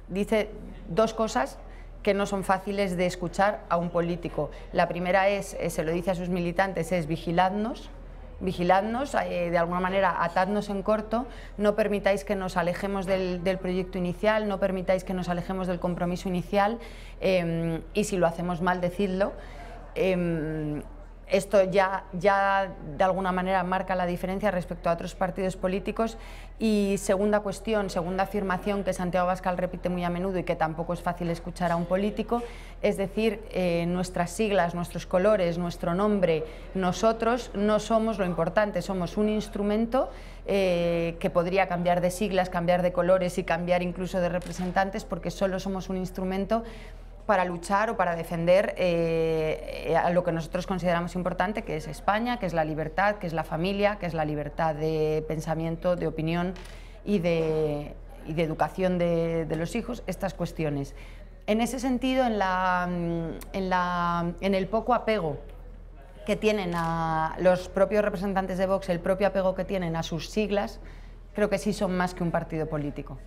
Dice 2 cosas que no son fáciles de escuchar a un político. La primera es, se lo dice a sus militantes, es vigiladnos, vigiladnos, de alguna manera atadnos en corto, no permitáis que nos alejemos del proyecto inicial, no permitáis que nos alejemos del compromiso inicial, y si lo hacemos mal, decidlo. Esto ya de alguna manera marca la diferencia respecto a otros partidos políticos. Y segunda cuestión, segunda afirmación que Santiago Abascal repite muy a menudo y que tampoco es fácil escuchar a un político, es decir, nuestras siglas, nuestros colores, nuestro nombre, nosotros no somos lo importante, somos un instrumento que podría cambiar de siglas, cambiar de colores y cambiar incluso de representantes, porque solo somos un instrumento para luchar o para defender a lo que nosotros consideramos importante, que es España, que es la libertad, que es la familia, que es la libertad de pensamiento, de opinión y de educación de los hijos, estas cuestiones. En ese sentido, en el poco apego que tienen a los propios representantes de Vox, el propio apego que tienen a sus siglas, creo que sí son más que un partido político,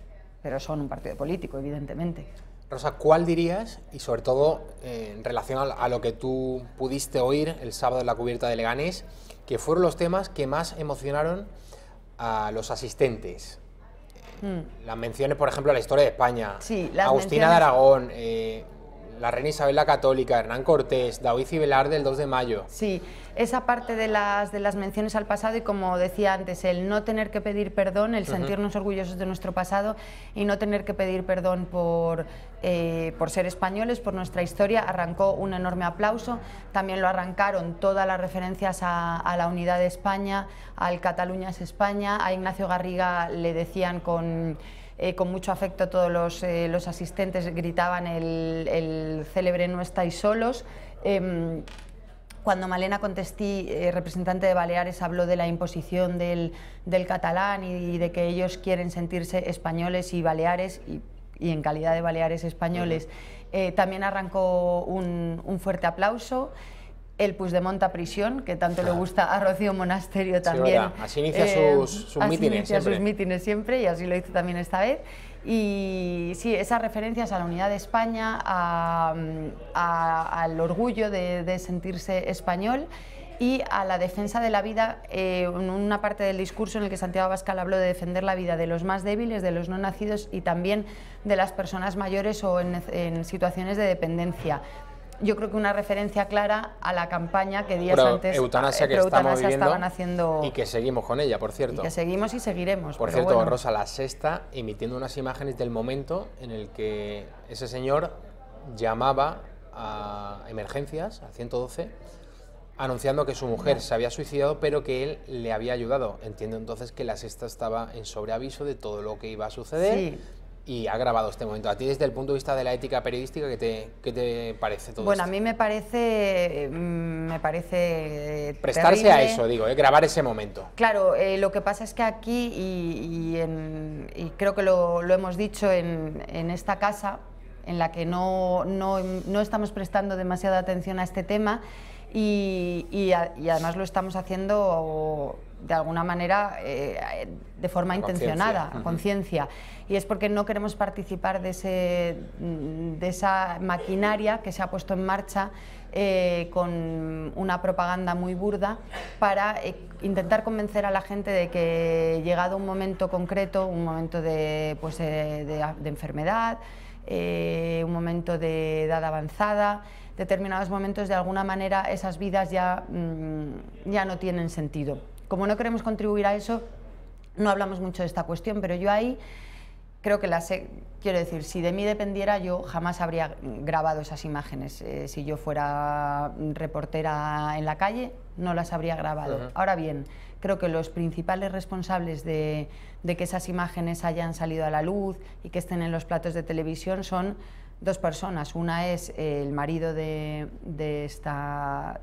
pero son un partido político, evidentemente. Rosa, ¿cuál dirías, y sobre todo en relación a lo que tú pudiste oír el sábado en la cubierta de Leganés, que fueron los temas que más emocionaron a los asistentes? Las menciones, por ejemplo, a la historia de España, sí, Agustina de Aragón, la reina Isabel la Católica, Hernán Cortés, David y Velarde el 2 de mayo. Sí, esa parte de las menciones al pasado y, como decía antes, el no tener que pedir perdón, el sentirnos orgullosos de nuestro pasado y no tener que pedir perdón por ser españoles, por nuestra historia, arrancó un enorme aplauso. También lo arrancaron todas las referencias a la unidad de España, al Cataluña es España. A Ignacio Garriga le decían con mucho afecto, todos los asistentes gritaban el célebre "no estáis solos". Cuando Malena Contestí, representante de Baleares, habló de la imposición del catalán y de que ellos quieren sentirse españoles y baleares, y en calidad de baleares españoles, también arrancó un fuerte aplauso. El Puigdemont a prisión, que tanto le gusta a Rocío Monasterio también. Sí, así inicia sus mítines siempre. Sus mítines siempre, y así lo hizo también esta vez. Y sí, esas referencias a la unidad de España, al orgullo de sentirse español y a la defensa de la vida, en una parte del discurso en el que Santiago Abascal habló de defender la vida de los más débiles, de los no nacidos y también de las personas mayores o en situaciones de dependencia. Yo creo que una referencia clara a la campaña que días antes eutanasia que estamos viviendo estaban haciendo, y que seguimos con ella, por cierto. Y que seguimos y seguiremos. Por cierto, bueno, Rosa, La Sexta emitiendo unas imágenes del momento en el que ese señor llamaba a emergencias, al 112, anunciando que su mujer se había suicidado, pero que él le había ayudado. Entiendo entonces que La Sexta estaba en sobreaviso de todo lo que iba a suceder. Sí. Y ha grabado este momento. A ti, desde el punto de vista de la ética periodística, ¿qué te parece todo Bueno, esto? A mí me parece prestarse terrible a eso, digo, grabar ese momento. Claro, lo que pasa es que aquí, y creo que lo hemos dicho en esta casa, en la que no estamos prestando demasiada atención a este tema, y además lo estamos haciendo de alguna manera de forma intencionada, a conciencia, y es porque no queremos participar de esa maquinaria que se ha puesto en marcha con una propaganda muy burda para intentar convencer a la gente de que, llegado un momento concreto, un momento de enfermedad, un momento de edad avanzada, determinados momentos, de alguna manera esas vidas ya no tienen sentido. Como no queremos contribuir a eso, no hablamos mucho de esta cuestión, pero yo ahí creo que quiero decir, si de mí dependiera, yo jamás habría grabado esas imágenes. Si yo fuera reportera en la calle, no las habría grabado. Ahora bien, creo que los principales responsables de que esas imágenes hayan salido a la luz y que estén en los platos de televisión son dos personas. Una es el marido de esta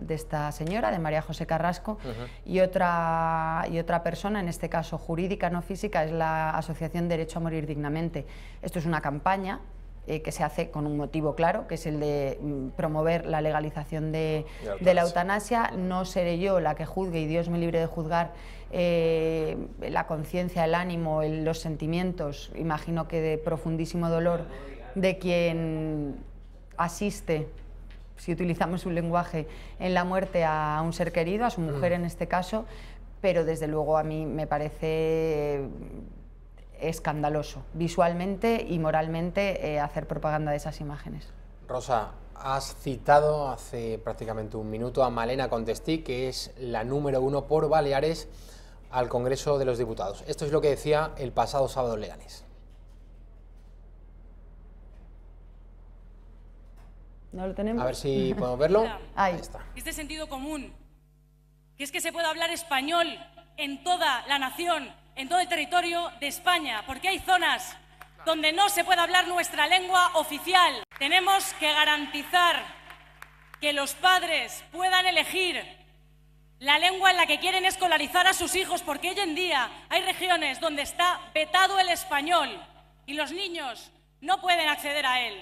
señora, de María José Carrasco, y otra persona, en este caso jurídica, no física, es la Asociación Derecho a Morir Dignamente. Esto es una campaña que se hace con un motivo claro, que es el de promover la legalización de la eutanasia. No seré yo la que juzgue, y Dios me libre de juzgar, la conciencia, el ánimo, los sentimientos, imagino que de profundísimo dolor, de quien asiste, si utilizamos un lenguaje, en la muerte a un ser querido, a su mujer en este caso, pero desde luego a mí me parece escandaloso, visualmente y moralmente, hacer propaganda de esas imágenes. Rosa, has citado hace prácticamente un minuto a Malena Contestí, que es la número 1 por Baleares al Congreso de los Diputados. Esto es lo que decía el pasado sábado en Leganés. ¿No lo tenemos? A ver si podemos verlo. Ahí está. Es de sentido común, que es que se pueda hablar español en toda la nación, en todo el territorio de España, porque hay zonas donde no se puede hablar nuestra lengua oficial. Tenemos que garantizar que los padres puedan elegir la lengua en la que quieren escolarizar a sus hijos, porque hoy en día hay regiones donde está vetado el español y los niños no pueden acceder a él.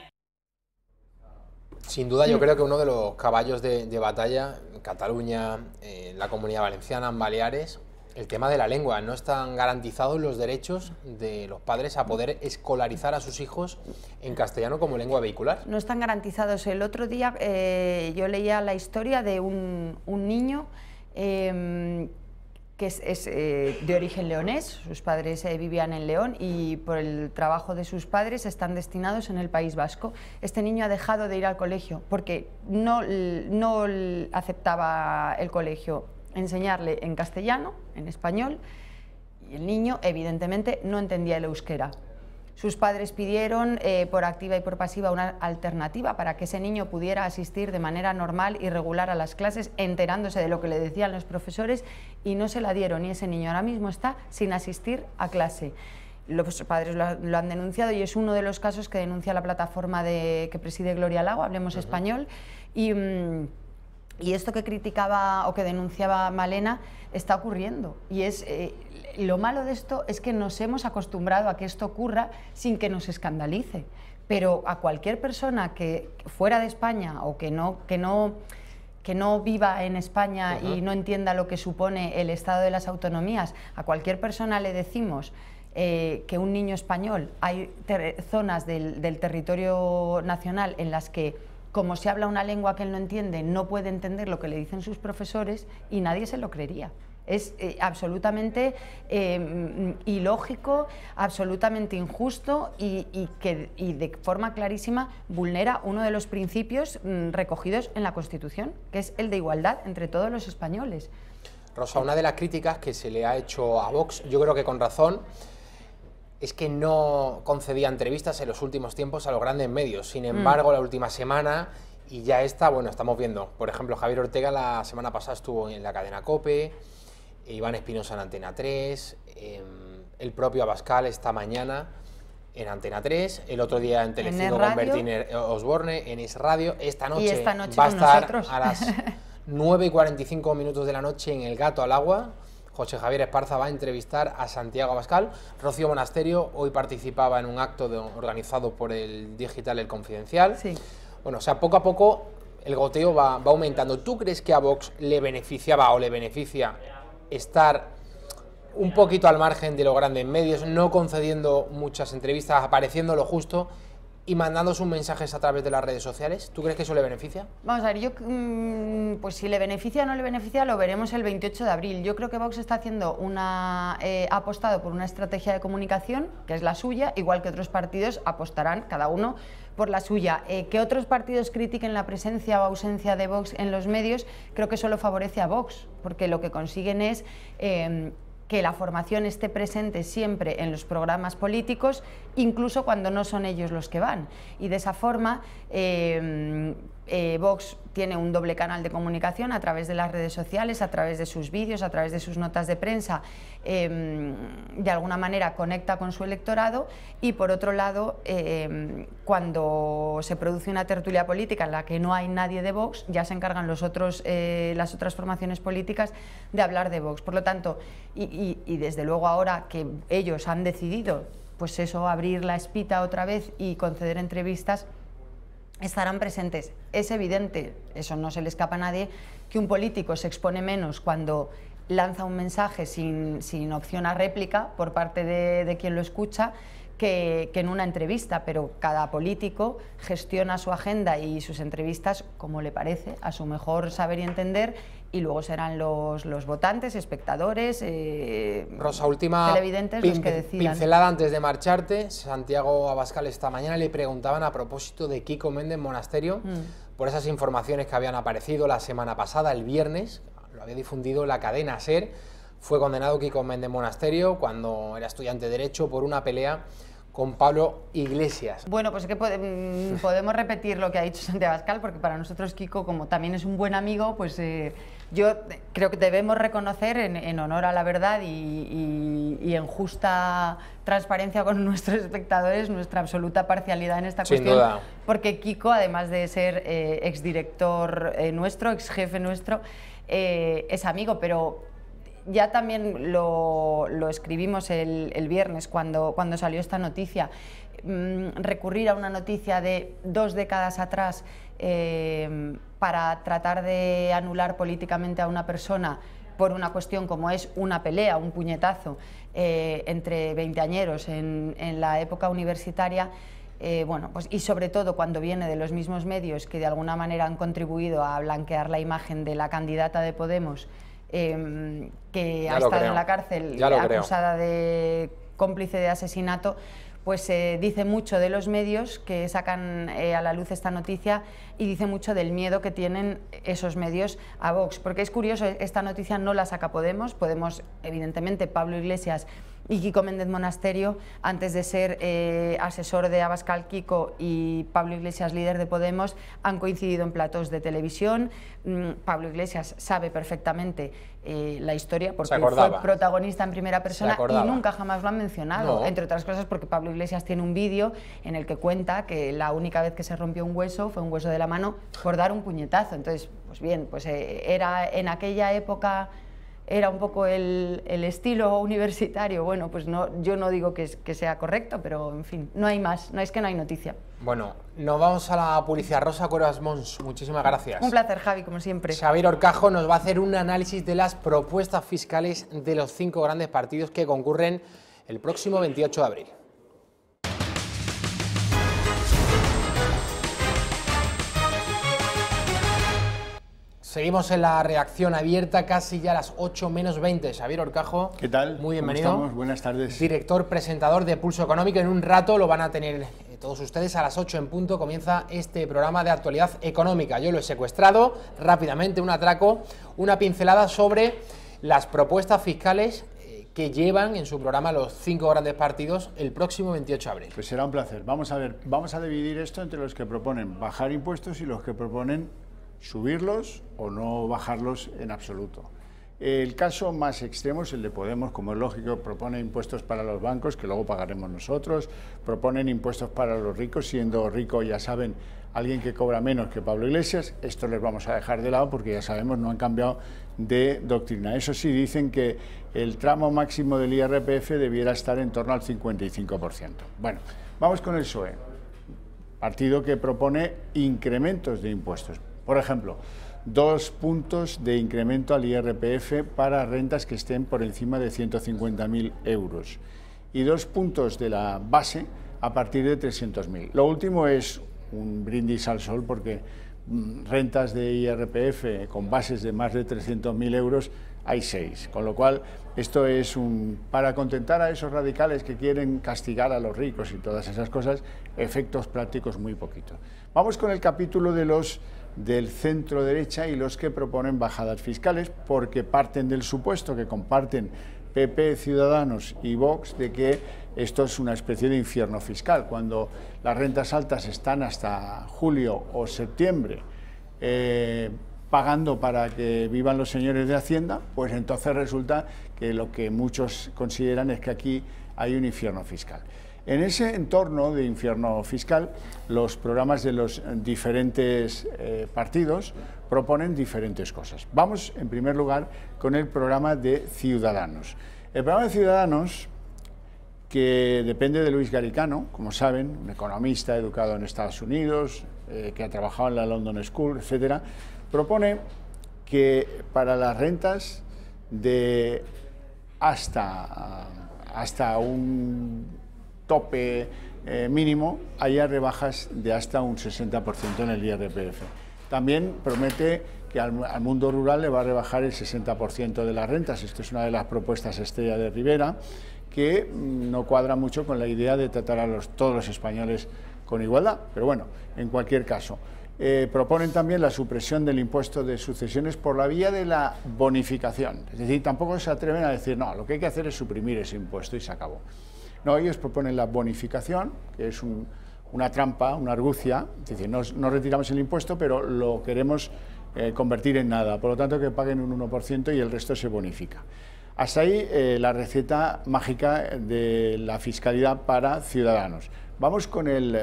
Sin duda, yo creo que uno de los caballos de batalla en Cataluña, en la Comunidad Valenciana, en Baleares, el tema de la lengua. No están garantizados los derechos de los padres a poder escolarizar a sus hijos en castellano como lengua vehicular. No están garantizados. El otro día yo leía la historia de un niño que es de origen leonés. Sus padres vivían en León y por el trabajo de sus padres están destinados en el País Vasco. Este niño ha dejado de ir al colegio porque no aceptaba el colegio enseñarle en castellano, en español, y el niño evidentemente no entendía el euskera. Sus padres pidieron por activa y por pasiva una alternativa para que ese niño pudiera asistir de manera normal y regular a las clases, enterándose de lo que le decían los profesores, y no se la dieron, y ese niño ahora mismo está sin asistir a clase. Los padres lo han denunciado y es uno de los casos que denuncia la plataforma que preside Gloria Lago, Hablemos Español, y esto que criticaba o que denunciaba Malena está ocurriendo, y es lo malo de esto es que nos hemos acostumbrado a que esto ocurra sin que nos escandalice, pero a cualquier persona que fuera de España o que no viva en España y no entienda lo que supone el Estado de las Autonomías, a cualquier persona le decimos que un niño español, hay zonas del territorio nacional en las que, como se habla una lengua que él no entiende, no puede entender lo que le dicen sus profesores, y nadie se lo creería. Es absolutamente ilógico, absolutamente injusto y de forma clarísima vulnera uno de los principios recogidos en la Constitución, que es el de igualdad entre todos los españoles. Rosa, una de las críticas que se le ha hecho a Vox, yo creo que con razón, es que no concedía entrevistas en los últimos tiempos a los grandes medios. Sin embargo, la última semana, y ya está, bueno, estamos viendo, por ejemplo, Javier Ortega la semana pasada estuvo en la cadena COPE, Iván Espinosa en Antena 3, el propio Abascal esta mañana en Antena 3, el otro día en Telecinco con Bertín Osborne, en Es Radio. Esta noche va a estar a las 9:45 de la noche en El Gato al Agua. José Javier Esparza va a entrevistar a Santiago Abascal. Rocío Monasterio hoy participaba en un acto organizado por el digital El Confidencial. Sí. Bueno, o sea, poco a poco el goteo va aumentando. ¿Tú crees que a Vox le beneficiaba o le beneficia estar un poquito al margen de los grandes medios, no concediendo muchas entrevistas, apareciendo lo justo y mandando sus mensajes a través de las redes sociales? ¿Tú crees que eso le beneficia? Vamos a ver, yo pues si le beneficia o no le beneficia lo veremos el 28 de abril. Yo creo que Vox está haciendo ha apostado por una estrategia de comunicación que es la suya, igual que otros partidos apostarán cada uno por la suya. Que otros partidos critiquen la presencia o ausencia de Vox en los medios, creo que solo favorece a Vox, porque lo que consiguen es que la formación esté presente siempre en los programas políticos, incluso cuando no son ellos los que van. Y de esa forma Vox tiene un doble canal de comunicación a través de las redes sociales, a través de sus vídeos, a través de sus notas de prensa, de alguna manera conecta con su electorado, y por otro lado, cuando se produce una tertulia política en la que no hay nadie de Vox, ya se encargan las otras formaciones políticas de hablar de Vox. Por lo tanto, y desde luego ahora que ellos han decidido, pues eso, abrir la espita otra vez y conceder entrevistas, estarán presentes. Es evidente, eso no se le escapa a nadie, que un político se expone menos cuando lanza un mensaje sin opción a réplica por parte de quien lo escucha que en una entrevista, pero cada político gestiona su agenda y sus entrevistas como le parece, a su mejor saber y entender, y luego serán los votantes, espectadores, Rosa, última televidentes los que decidan. Pincelada antes de marcharte. Santiago Abascal esta mañana le preguntaban a propósito de Quico Méndez Monasterio por esas informaciones que habían aparecido la semana pasada, el viernes, lo había difundido la cadena SER. Fue condenado Quico Méndez Monasterio cuando era estudiante de Derecho por una pelea con Pablo Iglesias. Bueno, pues es que podemos repetir lo que ha dicho Santiago Abascal, porque para nosotros Quico, como también es un buen amigo, pues yo creo que debemos reconocer en honor a la verdad y en justa transparencia con nuestros espectadores nuestra absoluta parcialidad en esta cuestión. Sin duda. Porque Quico, además de ser exdirector nuestro, exjefe nuestro, es amigo, pero ya también lo escribimos el viernes cuando salió esta noticia. Recurrir a una noticia de 2 décadas atrás para tratar de anular políticamente a una persona por una cuestión como es una pelea, un puñetazo entre veinteañeros en la época universitaria, bueno, pues, y sobre todo cuando viene de los mismos medios que de alguna manera han contribuido a blanquear la imagen de la candidata de Podemos, que ha estado en la cárcel acusada de cómplice de asesinato, pues dice mucho de los medios que sacan a la luz esta noticia y dice mucho del miedo que tienen esos medios a Vox. Porque es curioso, esta noticia no la saca Podemos, evidentemente Pablo Iglesias y Quico Méndez Monasterio, antes de ser asesor de Abascal Quico y Pablo Iglesias líder de Podemos, han coincidido en platos de televisión. Pablo Iglesias sabe perfectamente la historia porque fue protagonista en primera persona y nunca jamás lo han mencionado, entre otras cosas porque Pablo Iglesias tiene un vídeo en el que cuenta que la única vez que se rompió un hueso fue un hueso de la mano por dar un puñetazo. Entonces, pues bien, pues era en aquella época era un poco el estilo universitario. Bueno, pues no, yo no digo que sea correcto, pero en fin, no hay más, no es que no hay noticia. Bueno, nos vamos a la publicidad. Rosa Cuevas Mons, muchísimas gracias. Un placer, Javi, como siempre. Xavier Horcajo nos va a hacer un análisis de las propuestas fiscales de los 5 grandes partidos que concurren el próximo 28 de abril. Seguimos en la redacción abierta, casi ya a las 8 menos 20. Xavier Horcajo. ¿Qué tal? Muy bienvenido. ¿Cómo estamos? Buenas tardes. Director, presentador de Pulso Económico. En un rato lo van a tener todos ustedes a las 8 en punto. Comienza este programa de actualidad económica. Yo lo he secuestrado rápidamente, un atraco, una pincelada sobre las propuestas fiscales que llevan en su programa los 5 grandes partidos el próximo 28 de abril. Pues será un placer. Vamos a ver, vamos a dividir esto entre los que proponen bajar impuestos y los que proponen subirlos o no bajarlos en absoluto. El caso más extremo es el de Podemos, como es lógico, propone impuestos para los bancos, que luego pagaremos nosotros, proponen impuestos para los ricos, siendo rico, ya saben, alguien que cobra menos que Pablo Iglesias. Esto les vamos a dejar de lado porque ya sabemos, no han cambiado de doctrina. Eso sí, dicen que el tramo máximo del IRPF debiera estar en torno al 55%. Bueno, vamos con el PSOE, partido que propone incrementos de impuestos. Por ejemplo, 2 puntos de incremento al IRPF para rentas que estén por encima de 150.000 euros y 2 puntos de la base a partir de 300.000. Lo último es un brindis al sol porque rentas de IRPF con bases de más de 300.000 euros hay 6, con lo cual esto es para contentar a esos radicales que quieren castigar a los ricos y todas esas cosas, efectos prácticos muy poquitos. Vamos con el capítulo de los del centro derecha y los que proponen bajadas fiscales, porque parten del supuesto que comparten PP, Ciudadanos y Vox de que esto es una especie de infierno fiscal. Cuando las rentas altas están hasta julio o septiembre pagando para que vivan los señores de Hacienda, pues entonces resulta que lo que muchos consideran es que aquí hay un infierno fiscal. En ese entorno de infierno fiscal, los programas de los diferentes partidos proponen diferentes cosas. Vamos, en primer lugar, con el programa de Ciudadanos. El programa de Ciudadanos, que depende de Luis Garicano, como saben, un economista educado en Estados Unidos, que ha trabajado en la London School, etcétera, propone que para las rentas de hasta un tope mínimo haya rebajas de hasta un 60% en el IRPF. También promete que al mundo rural le va a rebajar el 60% de las rentas. Esto es una de las propuestas estrella de Rivera, que no cuadra mucho con la idea de tratar a todos los españoles con igualdad. Pero bueno, en cualquier caso. Proponen también la supresión del impuesto de sucesiones por la vía de la bonificación. Es decir, tampoco se atreven a decir, no, lo que hay que hacer es suprimir ese impuesto y se acabó. No, ellos proponen la bonificación, que es una trampa, una argucia, es decir, no retiramos el impuesto, pero lo queremos convertir en nada, por lo tanto que paguen un 1% y el resto se bonifica. Hasta ahí la receta mágica de la fiscalidad para Ciudadanos. Vamos con el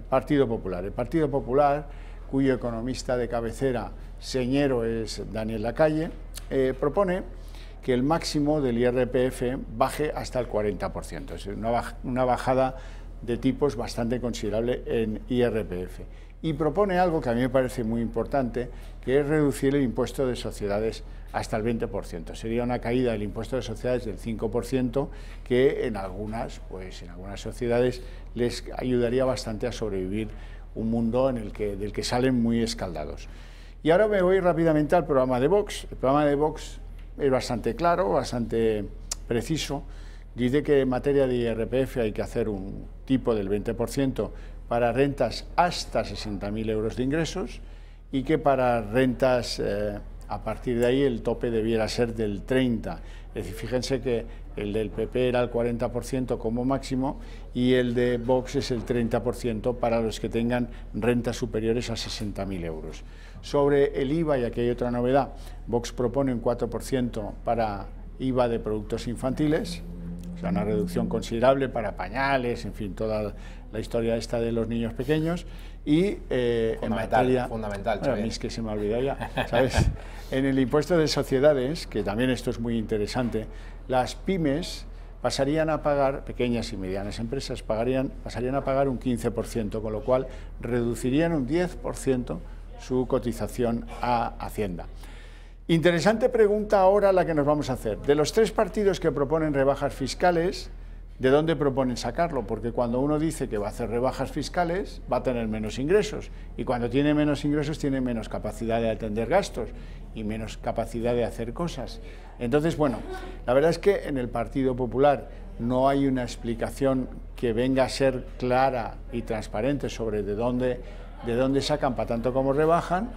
Partido Popular. El Partido Popular, cuyo economista de cabecera señero es Daniel Lacalle, propone que el máximo del IRPF baje hasta el 40%, es decir, una bajada de tipos bastante considerable en IRPF. Y propone algo que a mí me parece muy importante, que es reducir el impuesto de sociedades hasta el 20%. Sería una caída del impuesto de sociedades del 5%, que en algunas sociedades les ayudaría bastante a sobrevivir un mundo del que salen muy escaldados. Y ahora me voy rápidamente al programa de Vox. El programa de Vox es bastante claro, bastante preciso. Dice que en materia de IRPF hay que hacer un tipo del 20% para rentas hasta 60.000 euros de ingresos y que para rentas a partir de ahí el tope debiera ser del 30%. Es decir, fíjense que el del PP era el 40% como máximo y el de Vox es el 30% para los que tengan rentas superiores a 60.000 euros. Sobre el IVA, y aquí hay otra novedad, Vox propone un 4% para IVA de productos infantiles, o sea, una reducción considerable para pañales, en fin, toda la historia esta de los niños pequeños. Y en materia... Fundamental, bueno, a mí es que se me ha olvidado ya, ¿sabes? En el impuesto de sociedades, que también esto es muy interesante, las pymes pasarían a pagar, pequeñas y medianas empresas, pasarían a pagar un 15%, con lo cual reducirían un 10% su cotización a Hacienda. Interesante pregunta ahora la que nos vamos a hacer. De los tres partidos que proponen rebajas fiscales, ¿de dónde proponen sacarlo? Porque cuando uno dice que va a hacer rebajas fiscales, va a tener menos ingresos. Y cuando tiene menos ingresos, tiene menos capacidad de atender gastos y menos capacidad de hacer cosas. Entonces, bueno, la verdad es que en el Partido Popular no hay una explicación que venga a ser clara y transparente sobre de dónde sacan para tanto como rebajan.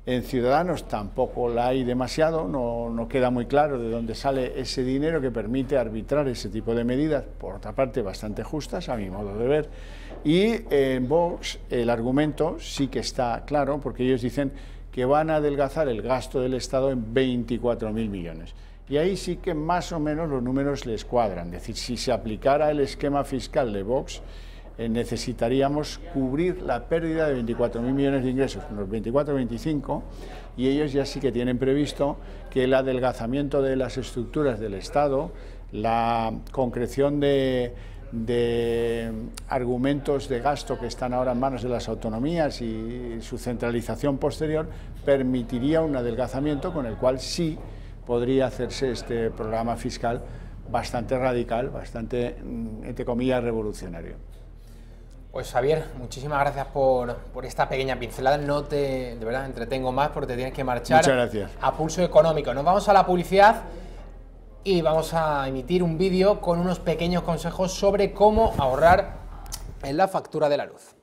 En Ciudadanos tampoco la hay demasiado, no queda muy claro de dónde sale ese dinero que permite arbitrar ese tipo de medidas, por otra parte bastante justas, a mi modo de ver. Y en Vox el argumento sí que está claro, porque ellos dicen que van a adelgazar el gasto del Estado en 24.000 millones. Y ahí sí que más o menos los números les cuadran, es decir, si se aplicara el esquema fiscal de Vox, necesitaríamos cubrir la pérdida de 24.000 millones de ingresos, unos 24 o 25, y ellos ya sí que tienen previsto que el adelgazamiento de las estructuras del Estado, la concreción de argumentos de gasto que están ahora en manos de las autonomías y su centralización posterior, permitiría un adelgazamiento con el cual sí podría hacerse este programa fiscal bastante radical, bastante, entre comillas, revolucionario. Pues Xavier, muchísimas gracias por esta pequeña pincelada. No te, de verdad, entretengo más porque te tienes que marchar. Muchas gracias. A pulso económico. Nos vamos a la publicidad y vamos a emitir un vídeo con unos pequeños consejos sobre cómo ahorrar en la factura de la luz.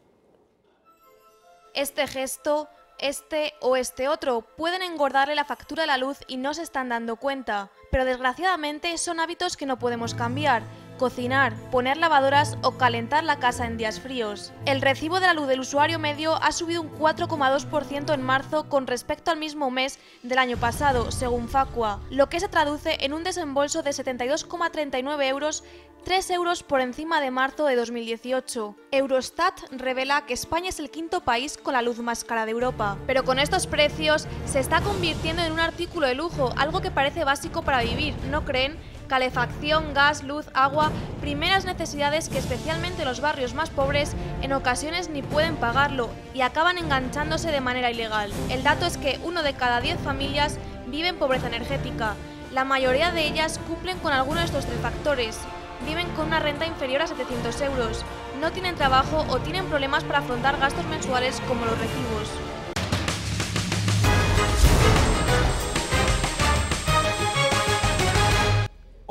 Este gesto, este o este otro pueden engordarle la factura de la luz y no se están dando cuenta, pero desgraciadamente son hábitos que no podemos cambiar. Cocinar, poner lavadoras o calentar la casa en días fríos. El recibo de la luz del usuario medio ha subido un 4,2% en marzo con respecto al mismo mes del año pasado, según Facua, lo que se traduce en un desembolso de 72,39 euros, 3 euros por encima de marzo de 2018. Eurostat revela que España es el quinto país con la luz más cara de Europa. Pero con estos precios se está convirtiendo en un artículo de lujo, algo que parece básico para vivir, ¿no creen? Calefacción, gas, luz, agua, primeras necesidades que especialmente los barrios más pobres en ocasiones ni pueden pagarlo y acaban enganchándose de manera ilegal. El dato es que 1 de cada 10 familias vive en pobreza energética. La mayoría de ellas cumplen con alguno de estos tres factores. Viven con una renta inferior a 700 euros, no tienen trabajo o tienen problemas para afrontar gastos mensuales como los recibos.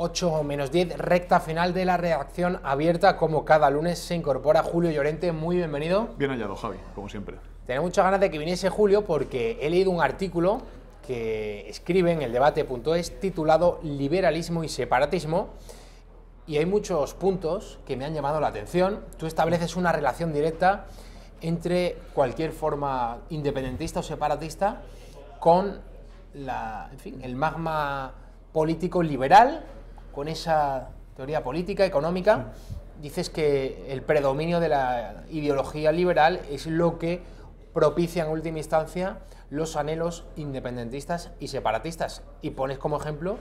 8 menos 10, recta final de la redacción abierta. Como cada lunes se incorpora Julio Llorente. Muy bienvenido. Bien hallado, Javi, como siempre. Tenía muchas ganas de que viniese Julio porque he leído un artículo que escribe en eldebate.es titulado Liberalismo y separatismo, y hay muchos puntos que me han llamado la atención. Tú estableces una relación directa entre cualquier forma independentista o separatista con el magma político liberal, con esa teoría política, económica. Dices que el predominio de la ideología liberal es lo que propicia en última instancia los anhelos independentistas y separatistas. Y pones como ejemplo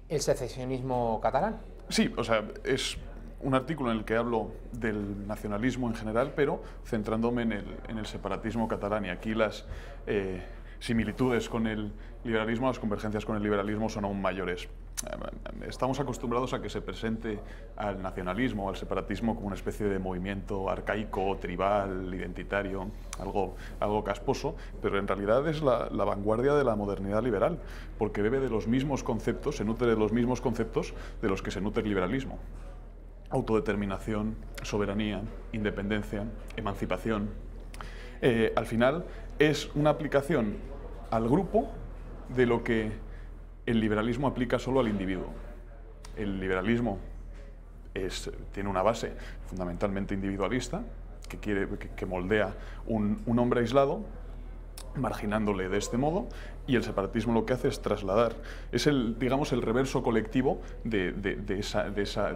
el secesionismo catalán. Sí, o sea, es un artículo en el que hablo del nacionalismo en general, pero centrándome en el separatismo catalán. Y aquí las similitudes con el liberalismo, las convergencias con el liberalismo son aún mayores. Estamos acostumbrados a que se presente al nacionalismo, al separatismo, como una especie de movimiento arcaico, tribal, identitario, algo casposo, pero en realidad es la vanguardia de la modernidad liberal, porque bebe de los mismos conceptos, se nutre de los mismos conceptos de los que se nutre el liberalismo. Autodeterminación, soberanía, independencia, emancipación. Al final es una aplicación al grupo de lo que el liberalismo aplica solo al individuo. El liberalismo tiene una base fundamentalmente individualista, que moldea un hombre aislado, marginándole de este modo, y el separatismo lo que hace es trasladar, es digamos, el reverso colectivo de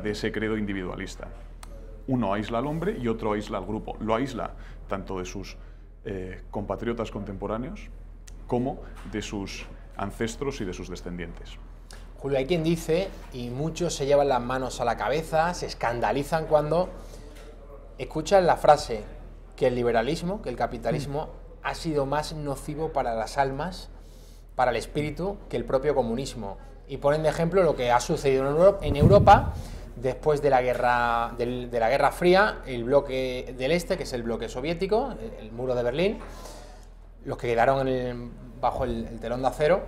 ese credo individualista. Uno aísla al hombre y otro aísla al grupo. Lo aísla tanto de sus compatriotas contemporáneos como de sus ancestros y de sus descendientes. Julio, hay quien dice, y muchos se llevan las manos a la cabeza, se escandalizan cuando escuchan la frase que el liberalismo, que el capitalismo ha sido más nocivo para las almas, para el espíritu, que el propio comunismo. Y ponen de ejemplo lo que ha sucedido en Europa después de la Guerra Fría, el bloque del Este, que es el bloque soviético, el muro de Berlín, los que quedaron bajo el telón de acero.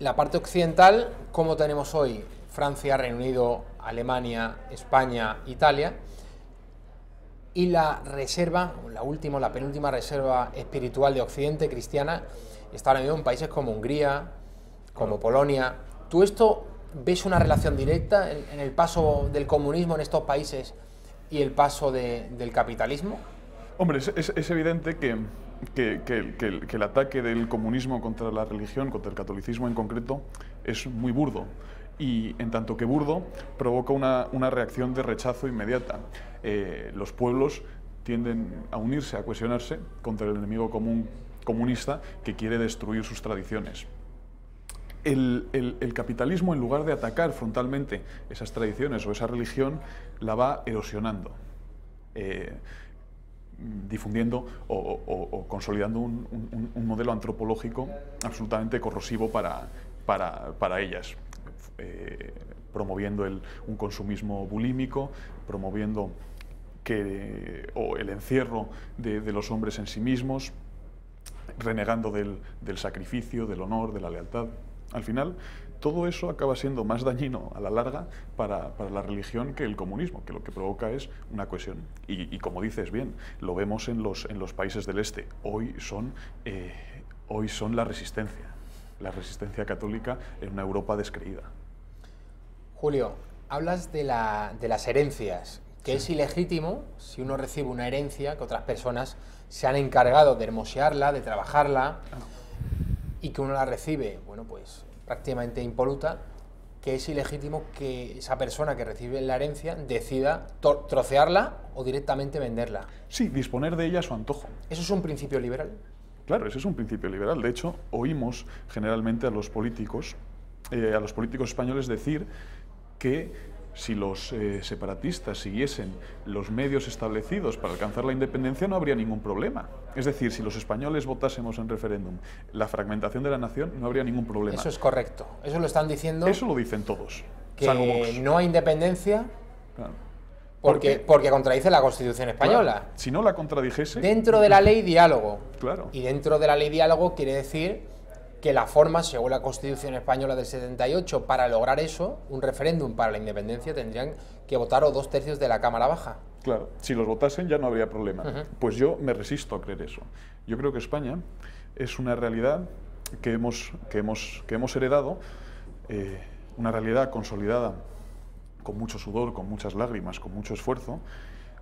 La parte occidental, como tenemos hoy Francia, Reino Unido, Alemania, España, Italia, y la reserva, la penúltima reserva espiritual de Occidente, cristiana, está ahora mismo en países como Hungría, como Polonia. ¿Tú esto ves una relación directa en el paso del comunismo en estos países y el paso del capitalismo? Hombre, es evidente que el ataque del comunismo contra la religión, contra el catolicismo en concreto, es muy burdo. Y en tanto que burdo, provoca una reacción de rechazo inmediata. Los pueblos tienden a unirse, a cohesionarse contra el enemigo común comunista que quiere destruir sus tradiciones. El capitalismo, en lugar de atacar frontalmente esas tradiciones o esa religión, la va erosionando, difundiendo o consolidando un modelo antropológico absolutamente corrosivo para ellas, promoviendo un consumismo bulímico, promoviendo el encierro de los hombres en sí mismos, renegando del sacrificio, del honor, de la lealtad. Al final, todo eso acaba siendo más dañino a la larga para la religión que el comunismo, que lo que provoca es una cohesión. Y como dices bien, lo vemos en los países del Este. Hoy son la resistencia católica en una Europa descreída. Julio, hablas de las herencias, que es ilegítimo si uno recibe una herencia que otras personas se han encargado de hermosearla, de trabajarla, y que uno la recibe, bueno, pues prácticamente impoluta, que es ilegítimo que esa persona que recibe la herencia decida trocearla o directamente venderla. Sí, disponer de ella a su antojo. ¿Eso es un principio liberal? Claro, ese es un principio liberal. De hecho, oímos generalmente a los políticos españoles decir que si los separatistas siguiesen los medios establecidos para alcanzar la independencia, no habría ningún problema. Es decir, si los españoles votásemos en referéndum la fragmentación de la nación, no habría ningún problema. Eso es correcto. Eso lo están diciendo. Eso lo dicen todos. Que no hay independencia. Claro. Porque contradice la Constitución española. Claro. Si no la contradijese... Dentro de la ley, diálogo. Claro. Y dentro de la ley, diálogo quiere decir que la forma, según la Constitución española del 78, para lograr eso, un referéndum para la independencia, tendrían que votar 2/3 de la Cámara Baja. Claro, si los votasen ya no habría problema. Pues yo me resisto a creer eso. Yo creo que España es una realidad que hemos heredado, una realidad consolidada con mucho sudor, con muchas lágrimas, con mucho esfuerzo,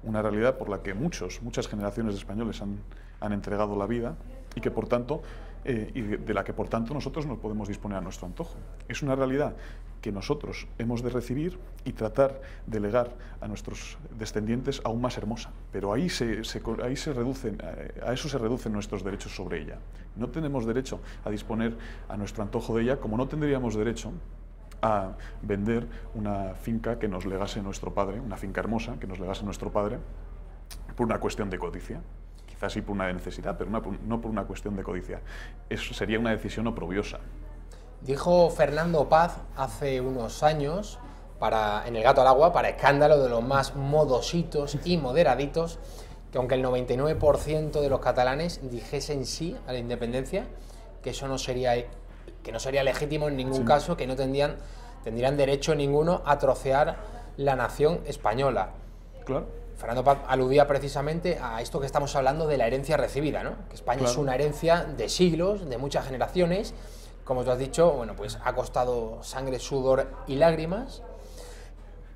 una realidad por la que muchas generaciones de españoles han entregado la vida y que por tanto y de la que por tanto nosotros no podemos disponer a nuestro antojo. Es una realidad que nosotros hemos de recibir y tratar de legar a nuestros descendientes aún más hermosa, pero a eso se reducen nuestros derechos sobre ella. No tenemos derecho a disponer a nuestro antojo de ella, como no tendríamos derecho a vender una finca que nos legase nuestro padre, una finca hermosa que nos legase nuestro padre, por una cuestión de codicia. Quizás sí por una necesidad, pero no por una cuestión de codicia. Eso sería una decisión oprobiosa. Dijo Fernando Paz hace unos años, en El gato al agua, para escándalo de los más modositos y moderaditos, que aunque el 99% de los catalanes dijesen sí a la independencia, que eso no sería legítimo en ningún caso, que no tendrían derecho ninguno a trocear la nación española. Claro. Fernando Paz aludía precisamente a esto que estamos hablando de la herencia recibida, ¿no? Que España es una herencia de siglos, de muchas generaciones. Como tú has dicho, bueno, pues ha costado sangre, sudor y lágrimas,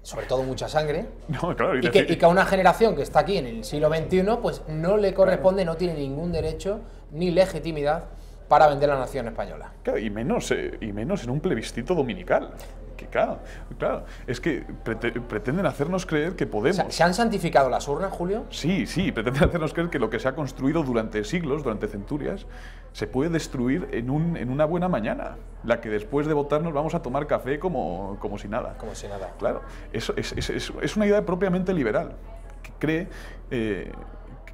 sobre todo mucha sangre. No, claro, y que a una generación que está aquí en el siglo XXI, pues no le corresponde, no tiene ningún derecho ni legitimidad para vender la nación española. Claro, y menos en un plebiscito dominical. Que claro, es que pretenden hacernos creer que podemos. ¿Se han santificado las urnas, Julio? Sí, pretenden hacernos creer que lo que se ha construido durante siglos, durante centurias, se puede destruir en una buena mañana, la que después de votar nos vamos a tomar café como si nada. Como si nada. Claro, eso es una idea propiamente liberal, que cree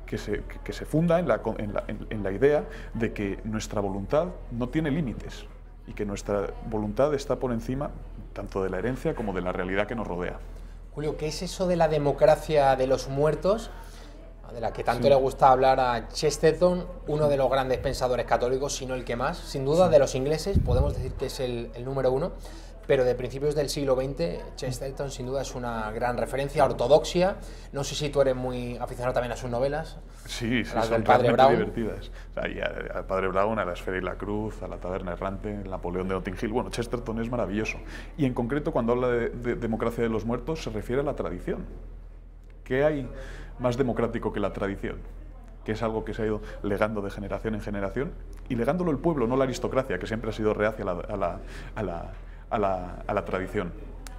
que se funda en la idea de que nuestra voluntad no tiene límites y que nuestra voluntad está por encima tanto de la herencia como de la realidad que nos rodea. Julio, ¿qué es eso de la democracia de los muertos, de la que tanto le gusta hablar a Chesterton, uno de los grandes pensadores católicos, si no el que más? Sin duda, de los ingleses, podemos decir que es el número uno, pero de principios del siglo XX, Chesterton sin duda es una gran referencia, ortodoxia. No sé si tú eres muy aficionado también a sus novelas. Sí, las son del Padre Brown. Divertidas. O sea, al Padre Brown, a La Esfera y la Cruz, a La Taberna Errante, el Napoleón de Notting Hill. Bueno, Chesterton es maravilloso. Y en concreto, cuando habla de democracia de los muertos, se refiere a la tradición. ¿Qué hay más democrático que la tradición? Que es algo que se ha ido legando de generación en generación, y legándolo el pueblo, no la aristocracia, que siempre ha sido reacia a la tradición.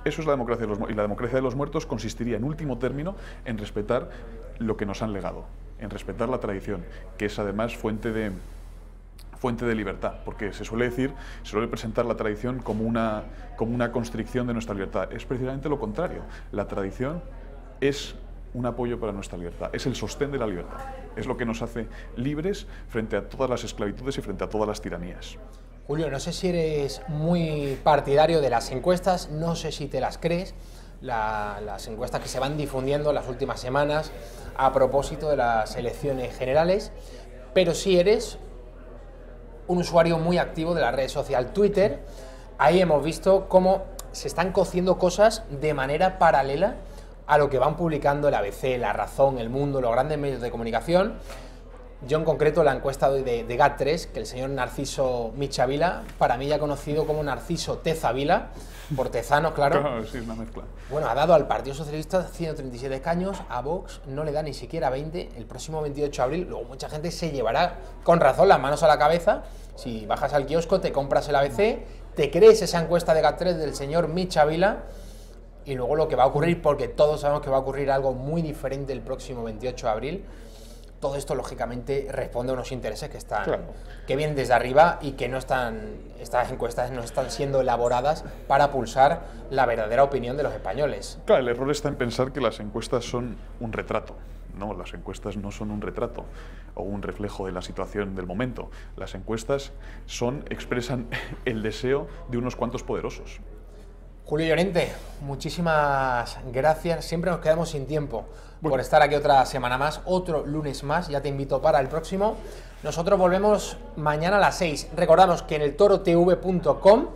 Eso es la democracia de los muertos. Y la democracia de los muertos consistiría, en último término, en respetar lo que nos han legado, en respetar la tradición, que es además fuente de libertad, porque se suele presentar la tradición como una constricción de nuestra libertad. Es precisamente lo contrario. La tradición es un apoyo para nuestra libertad, es el sostén de la libertad, es lo que nos hace libres frente a todas las esclavitudes y frente a todas las tiranías. Julio, no sé si eres muy partidario de las encuestas, no sé si te las crees, las encuestas que se van difundiendo las últimas semanas a propósito de las elecciones generales, pero sí eres un usuario muy activo de la red social Twitter. Ahí hemos visto cómo se están cociendo cosas de manera paralela a lo que van publicando el ABC, La Razón, El Mundo, los grandes medios de comunicación. Yo en concreto la encuesta de GAT3, que el señor Narciso Michavila, para mí ya conocido como Narciso Tezavila, por Tezano, claro. Claro, sí, es una mezcla. Bueno, ha dado al Partido Socialista 137 escaños, a Vox no le da ni siquiera 20, el próximo 28 de abril, luego mucha gente se llevará con razón las manos a la cabeza. Si bajas al kiosco, te compras el ABC, te crees esa encuesta de GAT3 del señor Michavila, y luego lo que va a ocurrir, porque todos sabemos que va a ocurrir algo muy diferente el próximo 28 de abril, todo esto lógicamente responde a unos intereses que vienen desde arriba y que estas encuestas no están siendo elaboradas para pulsar la verdadera opinión de los españoles. Claro, el error está en pensar que las encuestas son un retrato. No, las encuestas no son un retrato o un reflejo de la situación del momento. Las encuestas expresan el deseo de unos cuantos poderosos. Julio Llorente, muchísimas gracias. Siempre nos quedamos sin tiempo por estar aquí otra semana más, otro lunes más. Ya te invito para el próximo. Nosotros volvemos mañana a las 6. Recordamos que en el torotv.com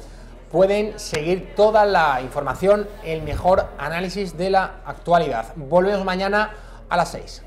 pueden seguir toda la información, el mejor análisis de la actualidad. Volvemos mañana a las 6.